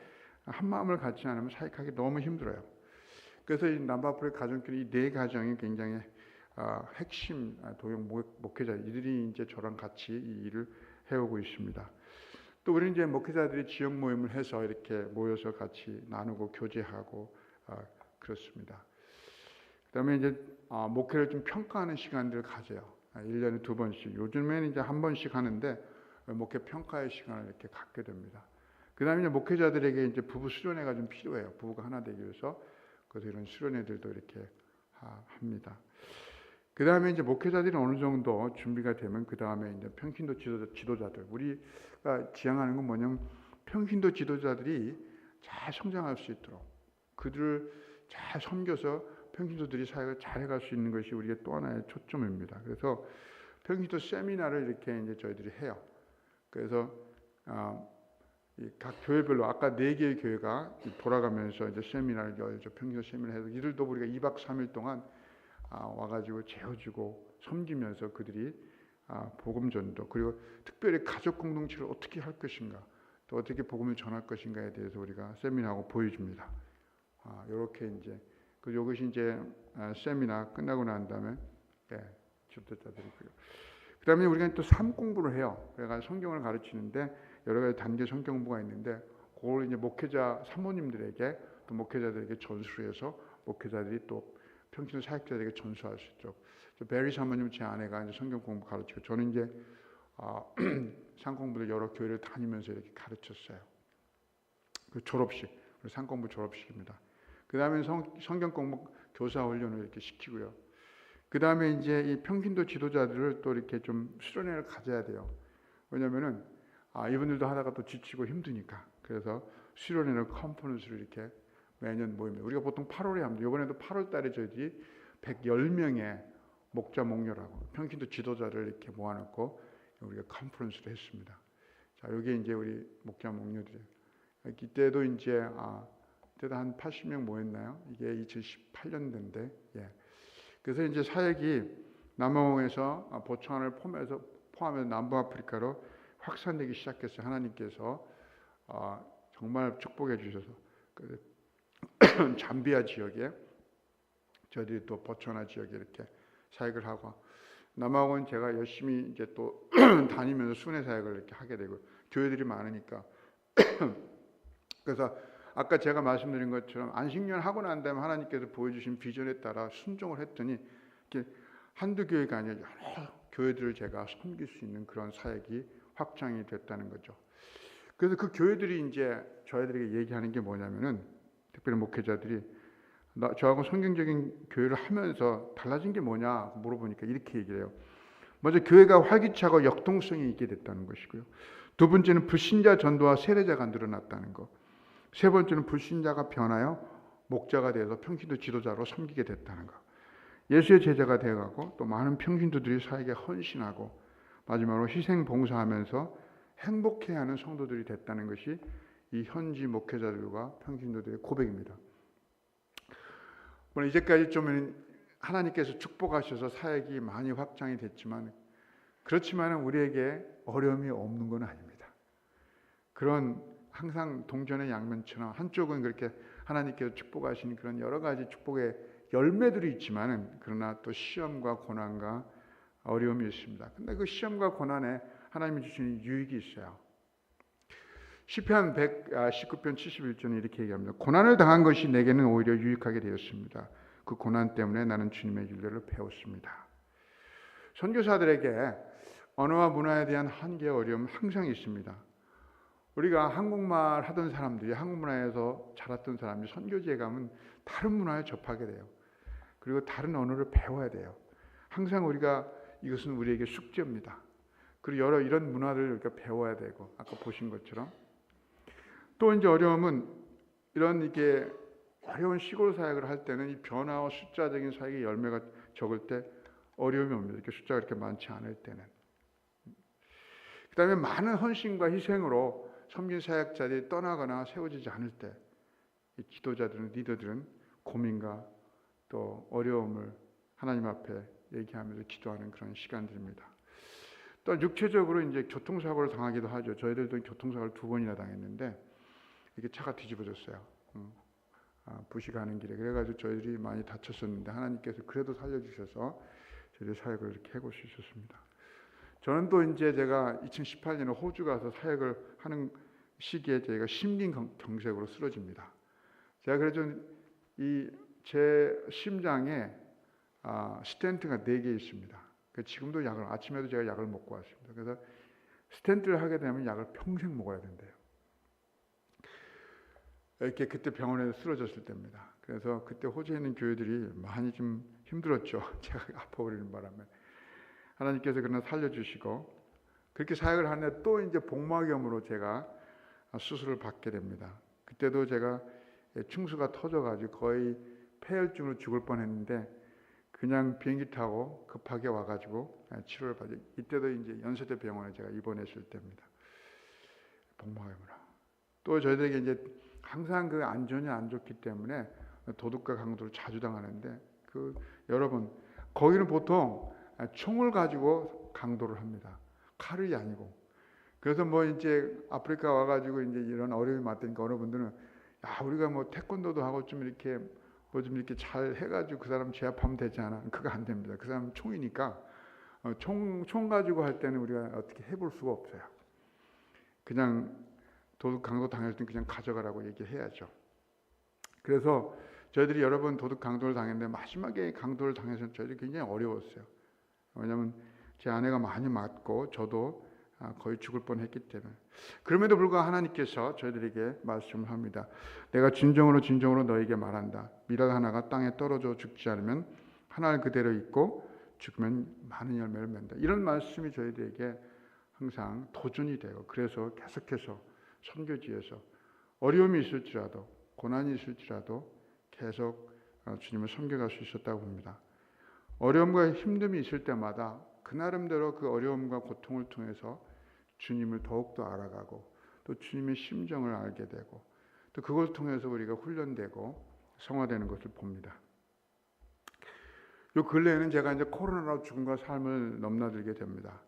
한 마음을 갖지 않으면 사역하기 너무 힘들어요. 그래서 이 남바프의 가정끼리 이 네 가정이 굉장히 핵심 도형 목회자 이들이 이제 저랑 같이 이 일을 해오고 있습니다. 또 우리는 이제 목회자들이 지역 모임을 해서 이렇게 모여서 같이 나누고 교제하고 그렇습니다. 그다음에 이제 목회를 좀 평가하는 시간들을 가져요. 1년에 2번씩. 요즘에는 이제 한 번씩 하는데 목회 평가의 시간을 이렇게 갖게 됩니다. 그다음에 이제 목회자들에게 이제 부부 수련회가 좀 필요해요. 부부가 하나 되기 위해서. 그래서 이런 수련회들도 이렇게 합니다. 그 다음에 이제 목회자들이 어느 정도 준비가 되면 그 다음에 이제 평신도 지도자들 우리가 지향하는 건 뭐냐면 평신도 지도자들이 잘 성장할 수 있도록 그들을 잘 섬겨서 평신도들이 사역을 잘 해갈 수 있는 것이 우리의 또 하나의 초점입니다. 그래서 평신도 세미나를 이렇게 이제 저희들이 해요. 그래서 각 교회별로 아까 4개의 교회가 돌아가면서 이제 세미나를 열죠. 평신도 세미나를 해서 이들도 우리가 2박 3일 동안 와가지고 재워주고 섬기면서 그들이 복음 전도 그리고 특별히 가족 공동체를 어떻게 할 것인가 또 어떻게 복음을 전할 것인가에 대해서 우리가 세미나하고 보여줍니다. 이렇게 이제 이것이 이제 세미나 끝나고 난 다음에 지도자들이고요. 그다음에 우리가 또 삶 공부를 해요. 그래가 성경을 가르치는데 여러 가지 단계 성경 공부가 있는데 그걸 이제 목회자 사모님들에게 또 목회자들에게 전수를 해서 목회자들이 또 평신 사역자들에게 전수할 수 있도록. 베리 사모님 제 아내가 이제 성경 공부 가르치고 저는 이제 상 공부를 여러 교회를 다니면서 이렇게 가르쳤어요. 그 졸업식, 상 공부 졸업식입니다. 그 다음에 성경 공부 교사 훈련을 이렇게 시키고요. 그 다음에 이제 이 평신도 지도자들을 또 이렇게 좀 수련회를 가져야 돼요. 왜냐면은 이분들도 하다가 또 지치고 힘드니까. 그래서 수련회를 컨퍼런스를 이렇게 매년 모입니다. 우리가 보통 8월에 합니다. 이번에도 8월 달에 저희들이 110명의 목자 목녀라고 평신도 지도자를 이렇게 모아놓고 우리가 컨퍼런스를 했습니다. 자, 여기 이제 우리 목자 목녀들이에요. 이때도 이제 그때도 한 80명 모였나요? 이게 2018년도인데, 예. 그래서 이제 사역이 남아공에서 보츠와나를 포함해서 남부아프리카로 확산되기 시작했어요. 하나님께서 정말 축복해 주셔서 잠비아 지역에 저희들이 또 보츠와나 지역에 이렇게 사역을 하고 남아공은 제가 열심히 이제 또 다니면서 순회 사역을 이렇게 하게 되고 교회들이 많으니까 그래서 아까 제가 말씀드린 것처럼 안식년 하고 난 다음에 하나님께서 보여주신 비전에 따라 순종을 했더니 이렇게 한두 교회가 아니라 여러 교회들을 제가 섬길 수 있는 그런 사역이 확장이 됐다는 거죠. 그래서 그 교회들이 이제 저희들에게 얘기하는 게 뭐냐면은 특별히 목회자들이 저하고 성경적인 교회를 하면서 달라진 게 뭐냐 물어보니까 이렇게 얘기를 해요. 먼저 교회가 활기차고 역동성이 있게 됐다는 것이고요. 두 번째는 불신자 전도와 세례자가 늘어났다는 것. 세 번째는 불신자가 변하여 목자가 되어서 평신도 지도자로 섬기게 됐다는 것. 예수의 제자가 되어가고 또 많은 평신도들이 사역에 헌신하고 마지막으로 희생 봉사하면서 행복해하는 성도들이 됐다는 것이 이 현지 목회자들과 평신도들의 고백입니다. 물론 이제까지 좀 하나님께서 축복하셔서 사역이 많이 확장이 됐지만 그렇지만 우리에게 어려움이 없는 건 아닙니다. 그런 항상 동전의 양면처럼 한쪽은 그렇게 하나님께서 축복하신 그런 여러 가지 축복의 열매들이 있지만은 그러나 또 시험과 고난과 어려움이 있습니다. 근데 그 시험과 고난에 하나님이 주시는 유익이 있어요. 시편 119편 71절은 이렇게 얘기합니다. 고난을 당한 것이 내게는 오히려 유익하게 되었습니다. 그 고난 때문에 나는 주님의 윤례를 배웠습니다. 선교사들에게 언어와 문화에 대한 한계와 어려움은 항상 있습니다. 우리가 한국말 하던 사람들이 한국 문화에서 자랐던 사람이 선교지에 가면 다른 문화에 접하게 돼요. 그리고 다른 언어를 배워야 돼요. 항상 우리가 이것은 우리에게 숙제입니다. 그리고 여러 이런 문화를 우리가 배워야 되고 아까 보신 것처럼 또 이제 어려움은 이런 이게 어려운 시골 사역을 할 때는 이 변화와 숫자적인 사역의 열매가 적을 때 어려움이 옵니다. 이렇게 숫자가 그렇게 많지 않을 때는. 그다음에 많은 헌신과 희생으로 섬긴 사역자들이 떠나거나 세워지지 않을 때 이 지도자들은 리더들은 고민과 또 어려움을 하나님 앞에 얘기하면서 기도하는 그런 시간들입니다. 또 육체적으로 이제 교통사고를 당하기도 하죠. 저희들도 교통사고를 2번이나 당했는데 이게 차가 뒤집어졌어요. 부시 가는 길에. 그래가지고 저희들이 많이 다쳤었는데 하나님께서 그래도 살려주셔서 저희들 사역을 이렇게 해볼 수 있었습니다. 저는 또 이제 제가 2018년에 호주 가서 사역을 하는 시기에 저희가 심근경색으로 쓰러집니다. 제가 그래서 제 심장에 스텐트가 4개 있습니다. 지금도 아침에도 제가 약을 먹고 왔습니다. 그래서 스텐트를 하게 되면 약을 평생 먹어야 된대요. 이렇게 그때 병원에 쓰러졌을 때입니다. 그래서 그때 호주에 있는 교회들이 많이 좀 힘들었죠. 제가 아파버리는 바람에. 하나님께서 그러나 살려주시고 그렇게 사역을 하는데 또 이제 복막염으로 제가 수술을 받게 됩니다. 그때도 제가 충수가 터져가지고 거의 폐혈증으로 죽을 뻔했는데 그냥 비행기 타고 급하게 와가지고 치료를 받죠. 이때도 이제 연세대 병원에 제가 입원했을 때입니다. 복막염으로. 또 저희들에게 이제 항상 그 안전이 안 좋기 때문에 도둑과 강도를 자주 당하는데 여러분 거기는 보통 총을 가지고 강도를 합니다. 칼이 아니고. 그래서 뭐 이제 아프리카 와가지고 이제 이런 어려움이 맞다니까 어느 분들은 우리가 뭐 태권도도 하고 좀 이렇게 뭐 좀 이렇게 잘 해가지고 그 사람 제압하면 되지 않아? 그거 안 됩니다. 그 사람은 총이니까 총 가지고 할 때는 우리가 어떻게 해볼 수가 없어요. 그냥 도둑 강도 당할 때는 그냥 가져가라고 얘기해야죠. 그래서 저희들이 여러 번 도둑 강도를 당했는데 마지막에 강도를 당해서 저희들이 굉장히 어려웠어요. 왜냐하면 제 아내가 많이 맞고 저도 거의 죽을 뻔했기 때문에. 그럼에도 불구하고 하나님께서 저희들에게 말씀을 합니다. 내가 진정으로 너에게 말한다. 미랄 하나가 땅에 떨어져 죽지 않으면 하늘 그대로 있고 죽으면 많은 열매를 맺는다. 이런 말씀이 저희들에게 항상 도전이 되고 그래서 계속해서 선교지에서 어려움이 있을지라도 고난이 있을지라도 계속 주님을 섬겨갈 수 있었다고 봅니다. 어려움과 힘듦이 있을 때마다 그 나름대로 그 어려움과 고통을 통해서 주님을 더욱더 알아가고 또 주님의 심정을 알게 되고 또 그걸 통해서 우리가 훈련되고 성화되는 것을 봅니다. 요 근래에는 제가 이제 코로나로 죽음과 삶을 넘나들게 됩니다.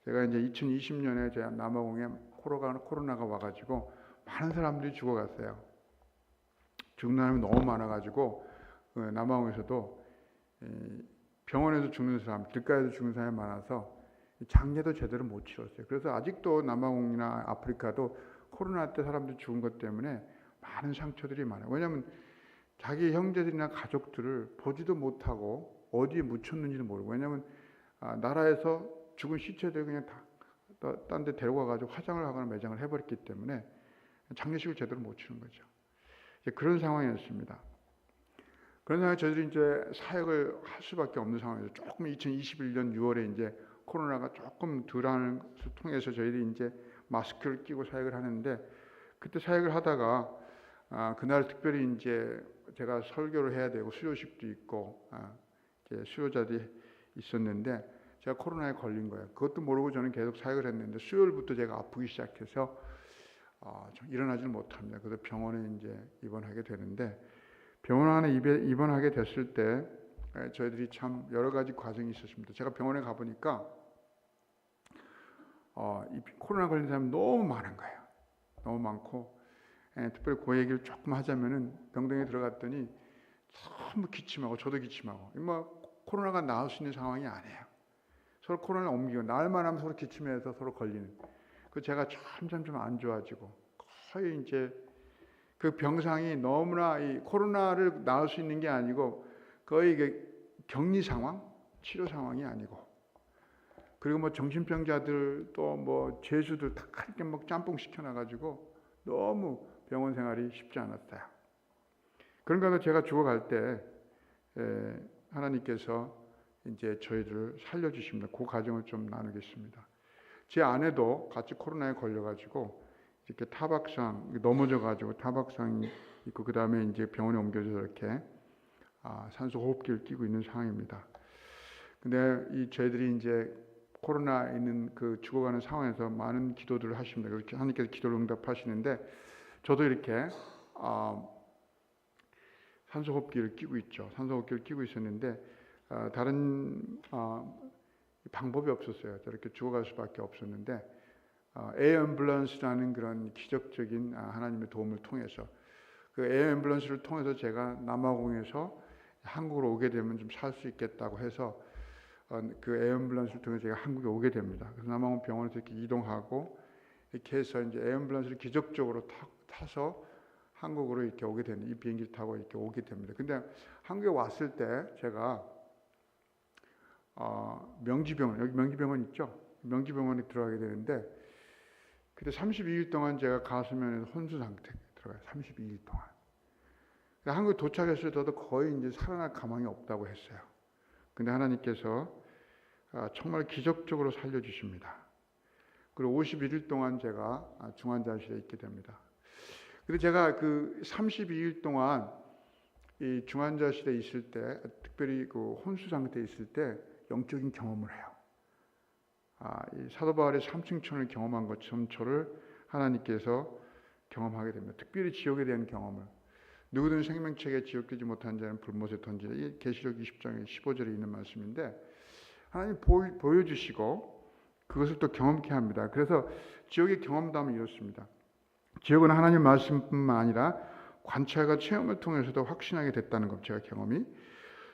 제가 이제 2020년에 제 남아공에 코로나가 와가지고 많은 사람들이 죽어갔어요. 죽는 사람이 너무 많아가지고 남아공에서도 병원에서 죽는 사람, 길가에서 죽는 사람이 많아서 장례도 제대로 못 치렀어요. 그래서 아직도 남아공이나 아프리카도 코로나 때 사람들이 죽은 것 때문에 많은 상처들이 많아요. 왜냐하면 자기 형제들이나 가족들을 보지도 못하고 어디에 묻혔는지도 모르고 왜냐하면 나라에서 죽은 시체들 그냥 다 딴 데 데려가가지고 화장을 하거나 매장을 해버렸기 때문에 장례식을 제대로 못 치는 거죠. 그런 상황이었습니다. 그런 상황에 저희들이 이제 사역을 할 수밖에 없는 상황이죠. 조금 2021년 6월에 이제 코로나가 조금 덜한 것을 통해서 저희들이 이제 마스크를 끼고 사역을 하는데 그때 사역을 하다가 그날 특별히 이제 제가 설교를 해야 되고 수요식도 있고 이제 수요자들이 있었는데 제가 코로나에 걸린 거예요. 그것도 모르고 저는 계속 사역을 했는데 수요일부터 제가 아프기 시작해서 좀 일어나질 못합니다. 그래서 병원에 이제 입원하게 되는데 병원 안에 입원하게 됐을 때 저희들이 참 여러 가지 과정이 있었습니다. 제가 병원에 가보니까 이 코로나 걸린 사람이 너무 많은 거예요. 너무 많고 특별히 그 얘기를 조금 하자면은 병동에 들어갔더니 너무 기침하고 저도 기침하고 뭐 코로나가 나을 수 있는 상황이 아니에요. 서로 코로나를 옮기고 나을만 하면 서로 기침해서 서로 걸리는. 그 제가 점점 좀 안 좋아지고 거의 이제 그 병상이 너무나 이 코로나를 나을 수 있는 게 아니고 거의 이게 격리 상황, 치료 상황이 아니고, 그리고 뭐 정신병자들 또 뭐 죄수들 다 이렇게 막 짬뽕 시켜놔가지고 너무 병원 생활이 쉽지 않았어요. 그런가 제가 죽어갈 때 하나님께서 이제 저희들을 살려주십니다. 그 과정을 좀 나누겠습니다. 제 아내도 같이 코로나에 걸려가지고 이렇게 타박상 넘어져가지고 타박상이 있고 그 다음에 이제 병원에 옮겨져서 이렇게 산소 호흡기를 끼고 있는 상황입니다. 근데 이 저희들이 이제 코로나 있는 그 죽어가는 상황에서 많은 기도들을 하십니다. 그렇게 하나님께서 기도를 응답하시는데 저도 이렇게 산소 호흡기를 끼고 있죠. 산소 호흡기를 끼고 있었는데 다른 방법이 없었어요. 저렇게 죽어갈 수밖에 없었는데 에어 앰뷸런스라는 그런 기적적인 하나님의 도움을 통해서 그 에어 앰뷸런스를 통해서 제가 남아공에서 한국으로 오게 되면 좀 살 수 있겠다고 해서 그 에어 앰뷸런스를 통해서 제가 한국에 오게 됩니다. 그래서 남아공 병원에서 이렇게 이동하고 이렇게 해서 이제 에어 앰뷸런스를 기적적으로 타서 한국으로 이렇게 오게 되는, 이 비행기를 타고 이렇게 오게 됩니다. 근데 한국에 왔을 때 제가 명지병원, 여기 명지병원 있죠? 명지병원에 들어가게 되는데 그때 32일 동안 제가 가수면에서 혼수 상태에 들어가요. 32일 동안. 한국에 도착했을 때도 거의 이제 살아날 가망이 없다고 했어요. 근데 하나님께서 정말 기적적으로 살려주십니다. 그리고 51일 동안 제가 중환자실에 있게 됩니다. 근데 제가 그 32일 동안 이 중환자실에 있을 때, 특별히 그 혼수 상태에 있을 때 영적인 경험을 해요. 이 사도 바울의 삼층천을 경험한 것처럼 저를 하나님께서 경험하게 됩니다. 특별히 지옥에 대한 경험을. 누구든 생명책에 지옥되지 못한 자는 불못에 던지라. 이 계시록 20장 15절에 있는 말씀인데 하나님 보여주시고 그것을 또 경험케 합니다. 그래서 지옥의 경험담은 이렇습니다. 지옥은 하나님 말씀뿐만 아니라 관찰과 체험을 통해서도 확신하게 됐다는 것, 제가 경험이.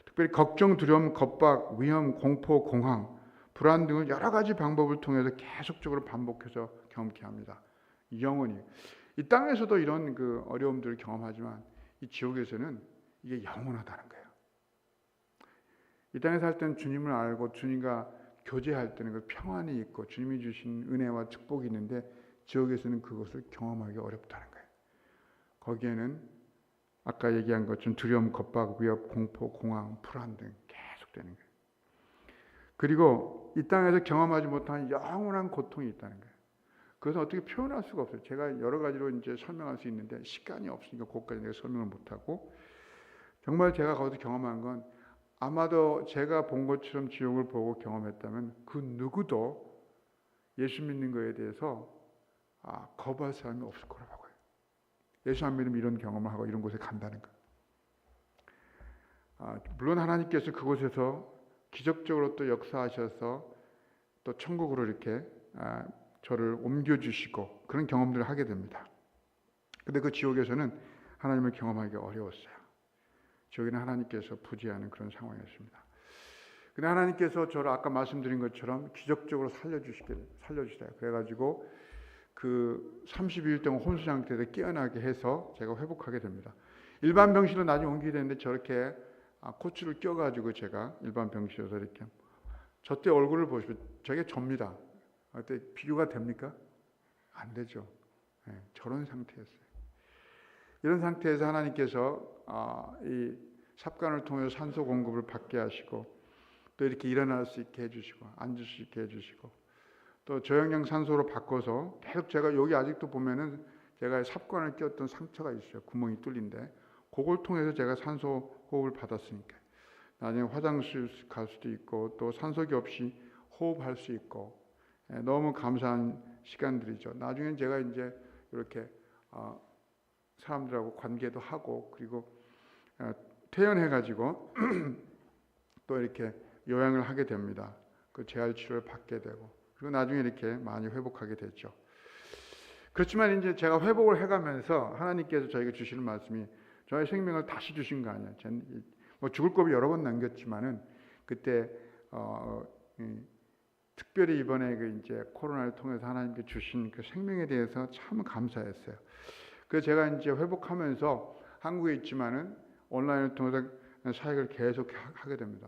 특별히 걱정, 두려움, 겁박, 위험, 공포, 공황, 불안 등을 여러 가지 방법을 통해서 계속적으로 반복해서 경험케 합니다. 영원히. 이 땅에서도 이런 그 어려움들을 경험하지만 이 지옥에서는 이게 영원하다는 거예요. 이 땅에 살 때는 주님을 알고 주님과 교제할 때는 그 평안이 있고 주님이 주신 은혜와 축복이 있는데 지옥에서는 그것을 경험하기 어렵다는 거예요. 거기에는 아까 얘기한 것처럼 두려움, 겁박, 위협, 공포, 공황, 불안 등 계속되는 거예요. 그리고 이 땅에서 경험하지 못한 영원한 고통이 있다는 거예요. 그것은 어떻게 표현할 수가 없어요. 제가 여러 가지로 이제 설명할 수 있는데 시간이 없으니까 그것까지 내가 설명을 못하고, 정말 제가 거기서 경험한 건 아마도 제가 본 것처럼 지옥을 보고 경험했다면 그 누구도 예수 믿는 거에 대해서 거부할 사람이 없을 거라고 봐요. 예수 안 믿으면 이런 경험을 하고 이런 곳에 간다는 거. 물론 하나님께서 그곳에서 기적적으로 또 역사하셔서 또 천국으로 이렇게 저를 옮겨주시고 그런 경험들을 하게 됩니다. 근데 그 지옥에서는 하나님을 경험하기 어려웠어요. 지옥에는 하나님께서 부재하는 그런 상황이었습니다. 근데 하나님께서 저를 아까 말씀드린 것처럼 기적적으로 살려주시다. 그래가지고 그 32일 동안 혼수 상태에서 깨어나게 해서 제가 회복하게 됩니다. 일반 병실로 나중에 옮기게 되는데 저렇게 코치를 껴가지고 제가 일반 병실에서 이렇게 저때 얼굴을 보시면 저게 접니다. 그때 비교가 됩니까? 안 되죠. 네, 저런 상태였어요. 이런 상태에서 하나님께서 이 삽관을 통해서 산소 공급을 받게 하시고 또 이렇게 일어날 수 있게 해주시고 앉을 수 있게 해주시고 또 저용량 산소로 바꿔서 계속 제가 여기 아직도 보면은 제가 삽관을 꼈던 상처가 있어요. 구멍이 뚫린데 그걸 통해서 제가 산소 호흡을 받았으니까 나중에 화장실 갈 수도 있고 또 산소기 없이 호흡할 수 있고 너무 감사한 시간들이죠. 나중에 제가 이제 이렇게 사람들하고 관계도 하고 그리고 퇴원해가지고 또 이렇게 요양을 하게 됩니다. 그 재활 치료를 받게 되고 그리고 나중에 이렇게 많이 회복하게 됐죠. 그렇지만 이제 제가 회복을 해가면서 하나님께서 저에게 주시는 말씀이 저의 생명을 다시 주신 거 아니야. 뭐 죽을 고비 여러 번 남겼지만은 그때 특별히 이번에 그 이제 코로나를 통해서 하나님께 주신 그 생명에 대해서 참 감사했어요. 그래서 제가 이제 회복하면서 한국에 있지만은 온라인을 통해서 사역을 계속 하게 됩니다.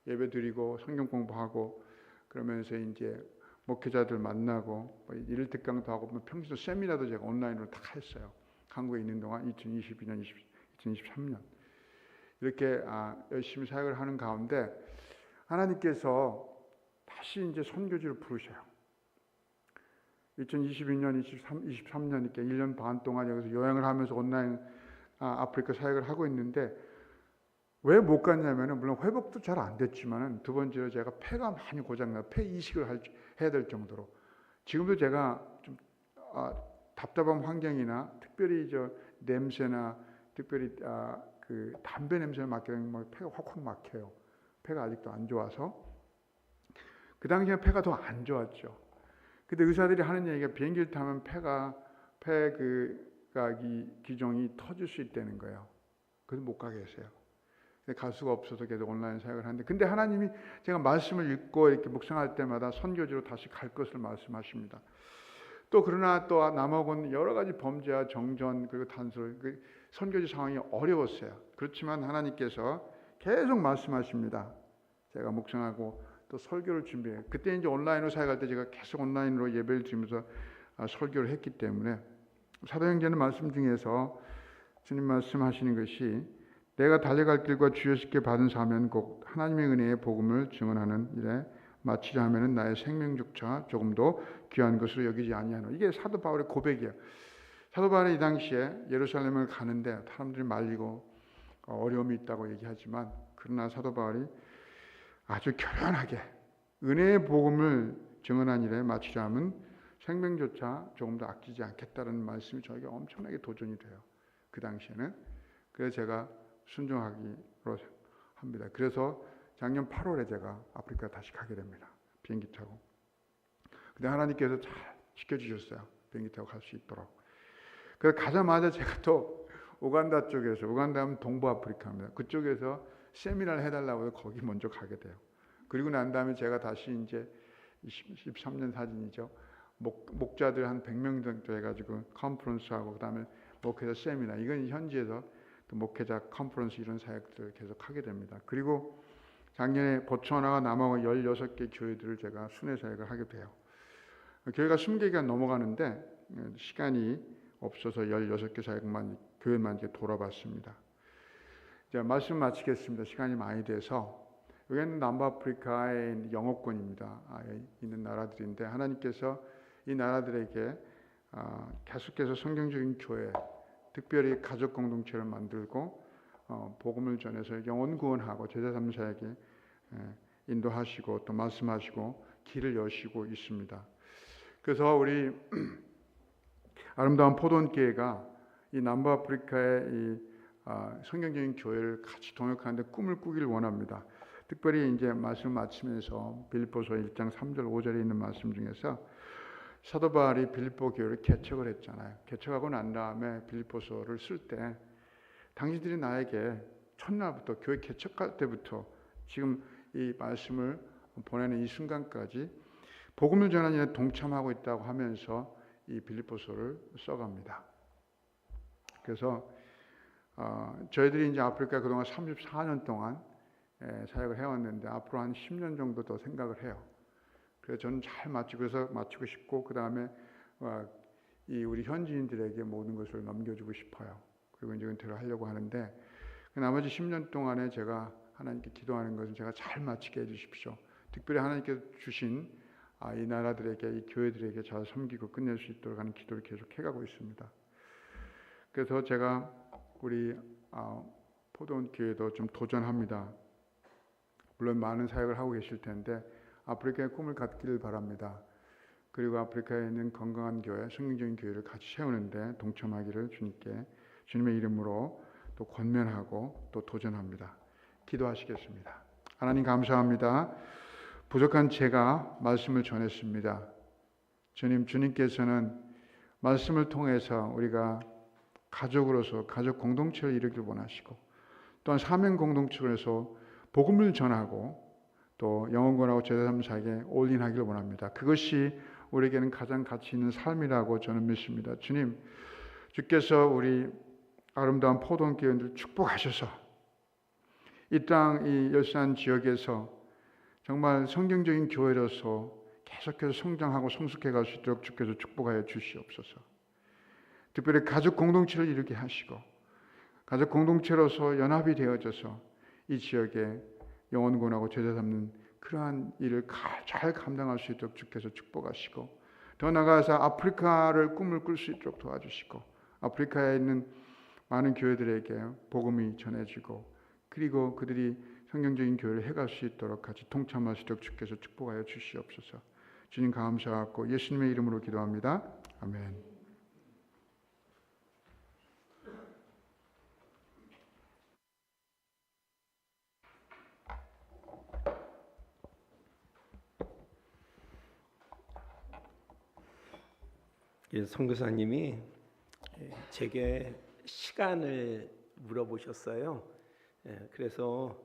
예배 드리고 성경 공부하고 그러면서 이제 목회자들 만나고 뭐 일일 특강도 하고 뭐 평소 세미나도 제가 온라인으로 다 했어요. 한국에 있는 동안 2022년, 2023년 이렇게 열심히 사역을 하는 가운데 하나님께서 다시 이제 선교지를 부르셔요. 2022년, 23년 이렇게 1년 반 동안 여기서 여행을 하면서 온라인 아프리카 사역을 하고 있는데 왜 못 갔냐면은 물론 회복도 잘 안 됐지만은 두 번째로 제가 폐가 많이 고장나 폐 이식을 해야 될 정도로 지금도 제가 좀 답답한 환경이나 특별히 저 냄새나 특별히 그 담배 냄새를 맡게 되면 뭐 폐가 확확 막혀요. 폐가 아직도 안 좋아서 그 당시에 폐가 더 안 좋았죠. 근데 의사들이 하는 얘기가 비행기를 타면 폐 기종이 터질 수 있다는 거예요. 그래서 못 가게 했어요. 갈 수가 없어서 계속 온라인 사역을 하는데 근데 하나님이 제가 말씀을 읽고 이렇게 묵상할 때마다 선교지로 다시 갈 것을 말씀하십니다. 또 그러나 또 남아공 여러 가지 범죄와 정전 그리고 단술 그 선교지 상황이 어려웠어요. 그렇지만 하나님께서 계속 말씀하십니다. 제가 묵상하고 또 설교를 준비해요. 그때 이제 온라인으로 사역할 때 제가 계속 온라인으로 예배를 드리면서 설교를 했기 때문에 사도행전의 말씀 중에서 주님 말씀하시는 것이 내가 달려갈 길과 주여식게 받은 사면 곧 하나님의 은혜의 복음을 증언하는 일에 마치자 하면은 나의 생명조차 조금도 귀한 것으로 여기지 아니하노. 이게 사도 바울의 고백이에요. 사도 바울이 이 당시에 예루살렘을 가는데 사람들이 말리고 어려움이 있다고 얘기하지만 그러나 사도 바울이 아주 결연하게 은혜의 복음을 증언한 일에 마치자 하면 생명조차 조금도 아끼지 않겠다는 말씀이 저에게 엄청나게 도전이 돼요. 그 당시에는. 그래서 제가 순종하기로 합니다. 그래서 작년 8월에 제가 아프리카 다시 가게 됩니다. 비행기 타고. 근데 하나님께서 잘 지켜주셨어요. 비행기 타고 갈 수 있도록. 그래서 가자마자 제가 또 우간다 쪽에서, 우간다 하면 동부 아프리카입니다. 그쪽에서 세미나를 해달라고 해서 거기 먼저 가게 돼요. 그리고 난 다음에 제가 다시 이제 23년 사진이죠. 목자들 한 100명 정도 해가지고 컨퍼런스하고 그다음에 목회자 세미나 이건 현지에서 또 목회자 컨퍼런스 이런 사역들을 계속 하게 됩니다. 그리고 작년에 보츠와나가 남아공 16개 교회들을 제가 순회 사역을 하게 돼요. 교회가 20개가 넘어가는데 시간이 없어서 16개 사역만 교회만 이제 돌아봤습니다. 이제 말씀 마치겠습니다. 시간이 많이 돼서 여기는 남부아프리카의 영어권입니다. 있는 나라들인데 하나님께서 이 나라들에게 계속해서 성경적인 교회 특별히 가족 공동체를 만들고 복음을 전해서 영혼 구원하고 제자 삼는 사역에 인도하시고 또 말씀하시고 길을 여시고 있습니다. 그래서 우리 아름다운 포도원교회가 이 남부아프리카의 이 성경적인 교회를 같이 동역하는데 꿈을 꾸길 원합니다. 특별히 이제 말씀 마치면서 빌립보서 1장 3절 5절에 있는 말씀 중에서 사도 바울이 빌립보 교회를 개척을 했잖아요. 개척하고 난 다음에 빌립보서를 쓸 때 당신들이 나에게 첫날부터 교회 개척할 때부터 지금 이 말씀을 보내는 이 순간까지 복음을 전하는 일에 동참하고 있다고 하면서 이 빌립보서를 써갑니다. 그래서 저희들이 이제 아프리카 그동안 34년 동안 사역을 해왔는데 앞으로 한 10년 정도 더 생각을 해요. 그래서 저는 잘 마치고 싶고 그 다음에 이 우리 현지인들에게 모든 것을 넘겨주고 싶어요. 그리고 이제 은퇴를 하려고 하는데 나머지 10년 동안에 제가 하나님께 기도하는 것은 제가 잘 마치게 해주십시오. 특별히 하나님께서 주신 이 나라들에게 이 교회들에게 잘 섬기고 끝낼 수 있도록 하는 기도를 계속 해가고 있습니다. 그래서 제가 우리 포도원 교회도 좀 도전합니다. 물론 많은 사역을 하고 계실 텐데 아프리카의 꿈을 갖기를 바랍니다. 그리고 아프리카에 있는 건강한 교회, 성경적인 교회를 같이 세우는데 동참하기를 주님의 이름으로 또 권면하고 또 도전합니다. 기도하시겠습니다. 하나님 감사합니다. 부족한 제가 말씀을 전했습니다. 주님께서는 말씀을 통해서 우리가 가족으로서 가족 공동체를 이루길 원하시고 또한 사명 공동체로서 복음을 전하고 또 영원권하고 제사삼 사에게 올인하기를 원합니다. 그것이 우리에게는 가장 가치 있는 삶이라고 저는 믿습니다. 주님, 주께서 우리 아름다운 포동교회들 축복하셔서 이 땅 이 열산 지역에서 정말 성경적인 교회로서 계속해서 성장하고 성숙해갈 수 있도록 주께서 축복하여 주시옵소서. 특별히 가족 공동체를 이루게 하시고 가족 공동체로서 연합이 되어져서 이 지역에 영원권하고 제자 삼는 그러한 일을 잘 감당할 수 있도록 주께서 축복하시고 더 나아가서 아프리카를 꿈을 꿀 수 있도록 도와주시고 아프리카에 있는 많은 교회들에게 복음이 전해지고 그리고 그들이 성경적인 교회를 해갈 수 있도록 같이 동참할 수 있도록 주께서 축복하여 주시옵소서. 주님 감사하고 예수님의 이름으로 기도합니다. 아멘. 선교사님이 제게 시간을 물어보셨어요. 그래서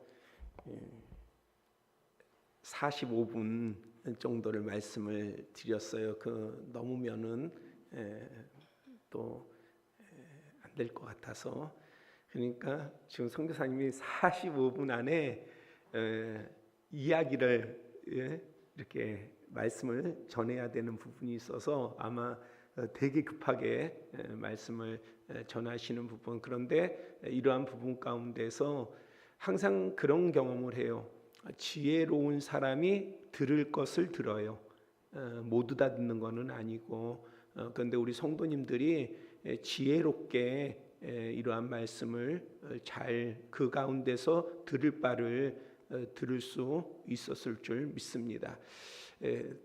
45분 정도를 말씀을 드렸어요. 그 넘으면은 또 안 될 것 같아서. 그러니까 지금 선교사님이 45분 안에 이야기를 이렇게 말씀을 전해야 되는 부분이 있어서 아마 되게 급하게 말씀을 전하시는 부분. 그런데 이러한 부분 가운데서 항상 그런 경험을 해요. 지혜로운 사람이 들을 것을 들어요. 모두 다 듣는 것은 아니고. 그런데 우리 성도님들이 지혜롭게 이러한 말씀을 잘 그 가운데서 들을 바를 들을 수 있었을 줄 믿습니다.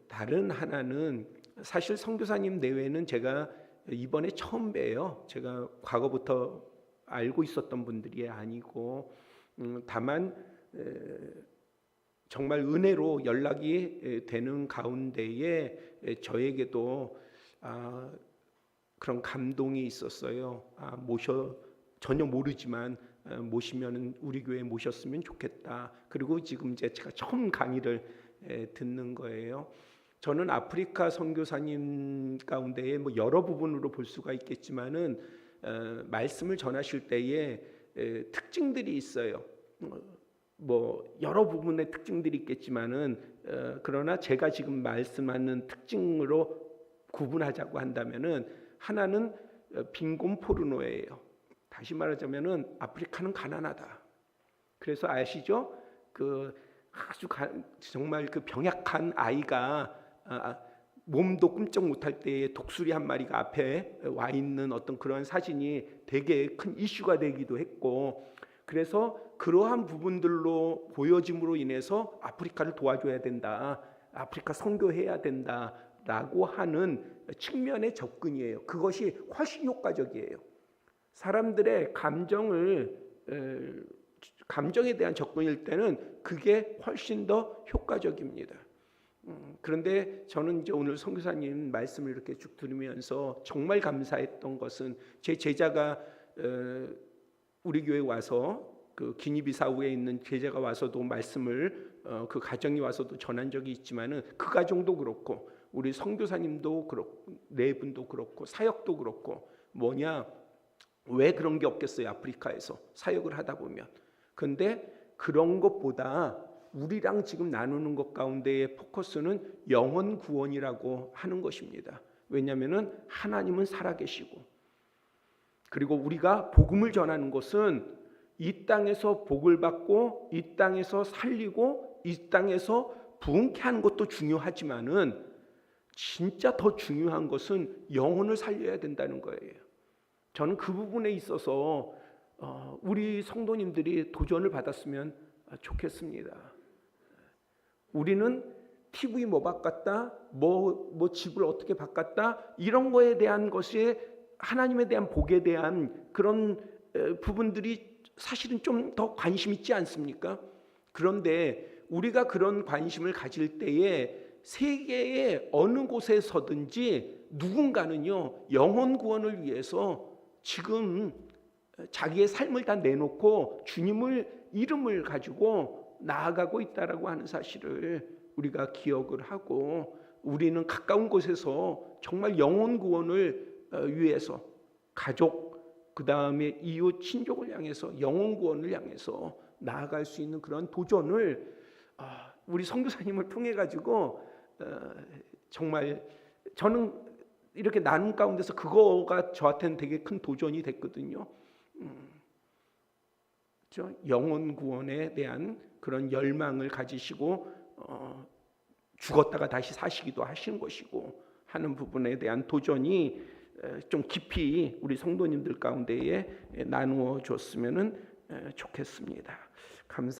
다른 하나는 사실 선교사님 내외는 제가 이번에 처음 뵈요. 제가 과거부터 알고 있었던 분들이 아니고 다만 정말 은혜로 연락이 되는 가운데에 저에게도 그런 감동이 있었어요. 전혀 모르지만 모시면 우리 교회에 모셨으면 좋겠다. 그리고 지금 제가 처음 강의를 듣는 거예요. 저는 아프리카 선교사님 가운데에 여러 부분으로 볼 수가 있겠지만은 말씀을 전하실 때에 특징들이 있어요. 여러 부분의 특징들이 있겠지만은 그러나 제가 지금 말씀하는 특징으로 구분하자고 한다면은 하나는 빈곤 포르노예요. 다시 말하자면은 아프리카는 가난하다. 그래서 아시죠? 정말 병약한 아이가 몸도 끔찍 못할 때에 독수리 한 마리가 앞에 와 있는 어떤 그런 사진이 되게 큰 이슈가 되기도 했고, 그래서 그러한 부분들로 보여짐으로 인해서 아프리카를 도와줘야 된다, 아프리카 선교해야 된다라고 하는 측면의 접근이에요. 그것이 훨씬 효과적이에요. 사람들의 감정에 대한 접근일 때는 그게 훨씬 더 효과적입니다. 그런데 저는 이제 오늘 선교사님 말씀을 이렇게 쭉 들으면서 정말 감사했던 것은 제 제자가 우리 교회 와서 그 기니비사우에 있는 제자가 와서도 말씀을 그 가정이 와서도 전한 적이 있지만은 그 가정도 그렇고 우리 선교사님도 그렇고 네 분도 그렇고 사역도 그렇고 왜 그런 게 없겠어요? 아프리카에서 사역을 하다 보면. 근데 그런 것보다 우리랑 지금 나누는 것 가운데의 포커스는 영혼 구원이라고 하는 것입니다. 왜냐하면은 하나님은 살아계시고, 그리고 우리가 복음을 전하는 것은 이 땅에서 복을 받고 이 땅에서 살리고 이 땅에서 부흥케 하는 것도 중요하지만은 진짜 더 중요한 것은 영혼을 살려야 된다는 거예요. 저는 그 부분에 있어서 우리 성도님들이 도전을 받았으면 좋겠습니다. 우리는 TV 바꿨다, 집을 어떻게 바꿨다, 이런 거에 대한 것이 하나님에 대한 복에 대한 그런 부분들이 사실은 좀 더 관심 있지 않습니까? 그런데 우리가 그런 관심을 가질 때에 세계의 어느 곳에서든지 누군가는요, 영혼 구원을 위해서 지금 자기의 삶을 다 내놓고 주님을 이름을 가지고 나아가고 있다라고 하는 사실을 우리가 기억을 하고 우리는 가까운 곳에서 정말 영혼 구원을 위해서 가족 그 다음에 이웃 친족을 향해서 영혼 구원을 향해서 나아갈 수 있는 그런 도전을 우리 선교사님을 통해 가지고 정말 저는 이렇게 나눔 가운데서 그거가 저한테는 되게 큰 도전이 됐거든요. 영혼 구원에 대한 그런 열망을 가지시고 죽었다가 다시 사시기도 하신 것이고 하는 부분에 대한 도전이 좀 깊이 우리 성도님들 가운데에 나누어 줬으면 좋겠습니다. 감사.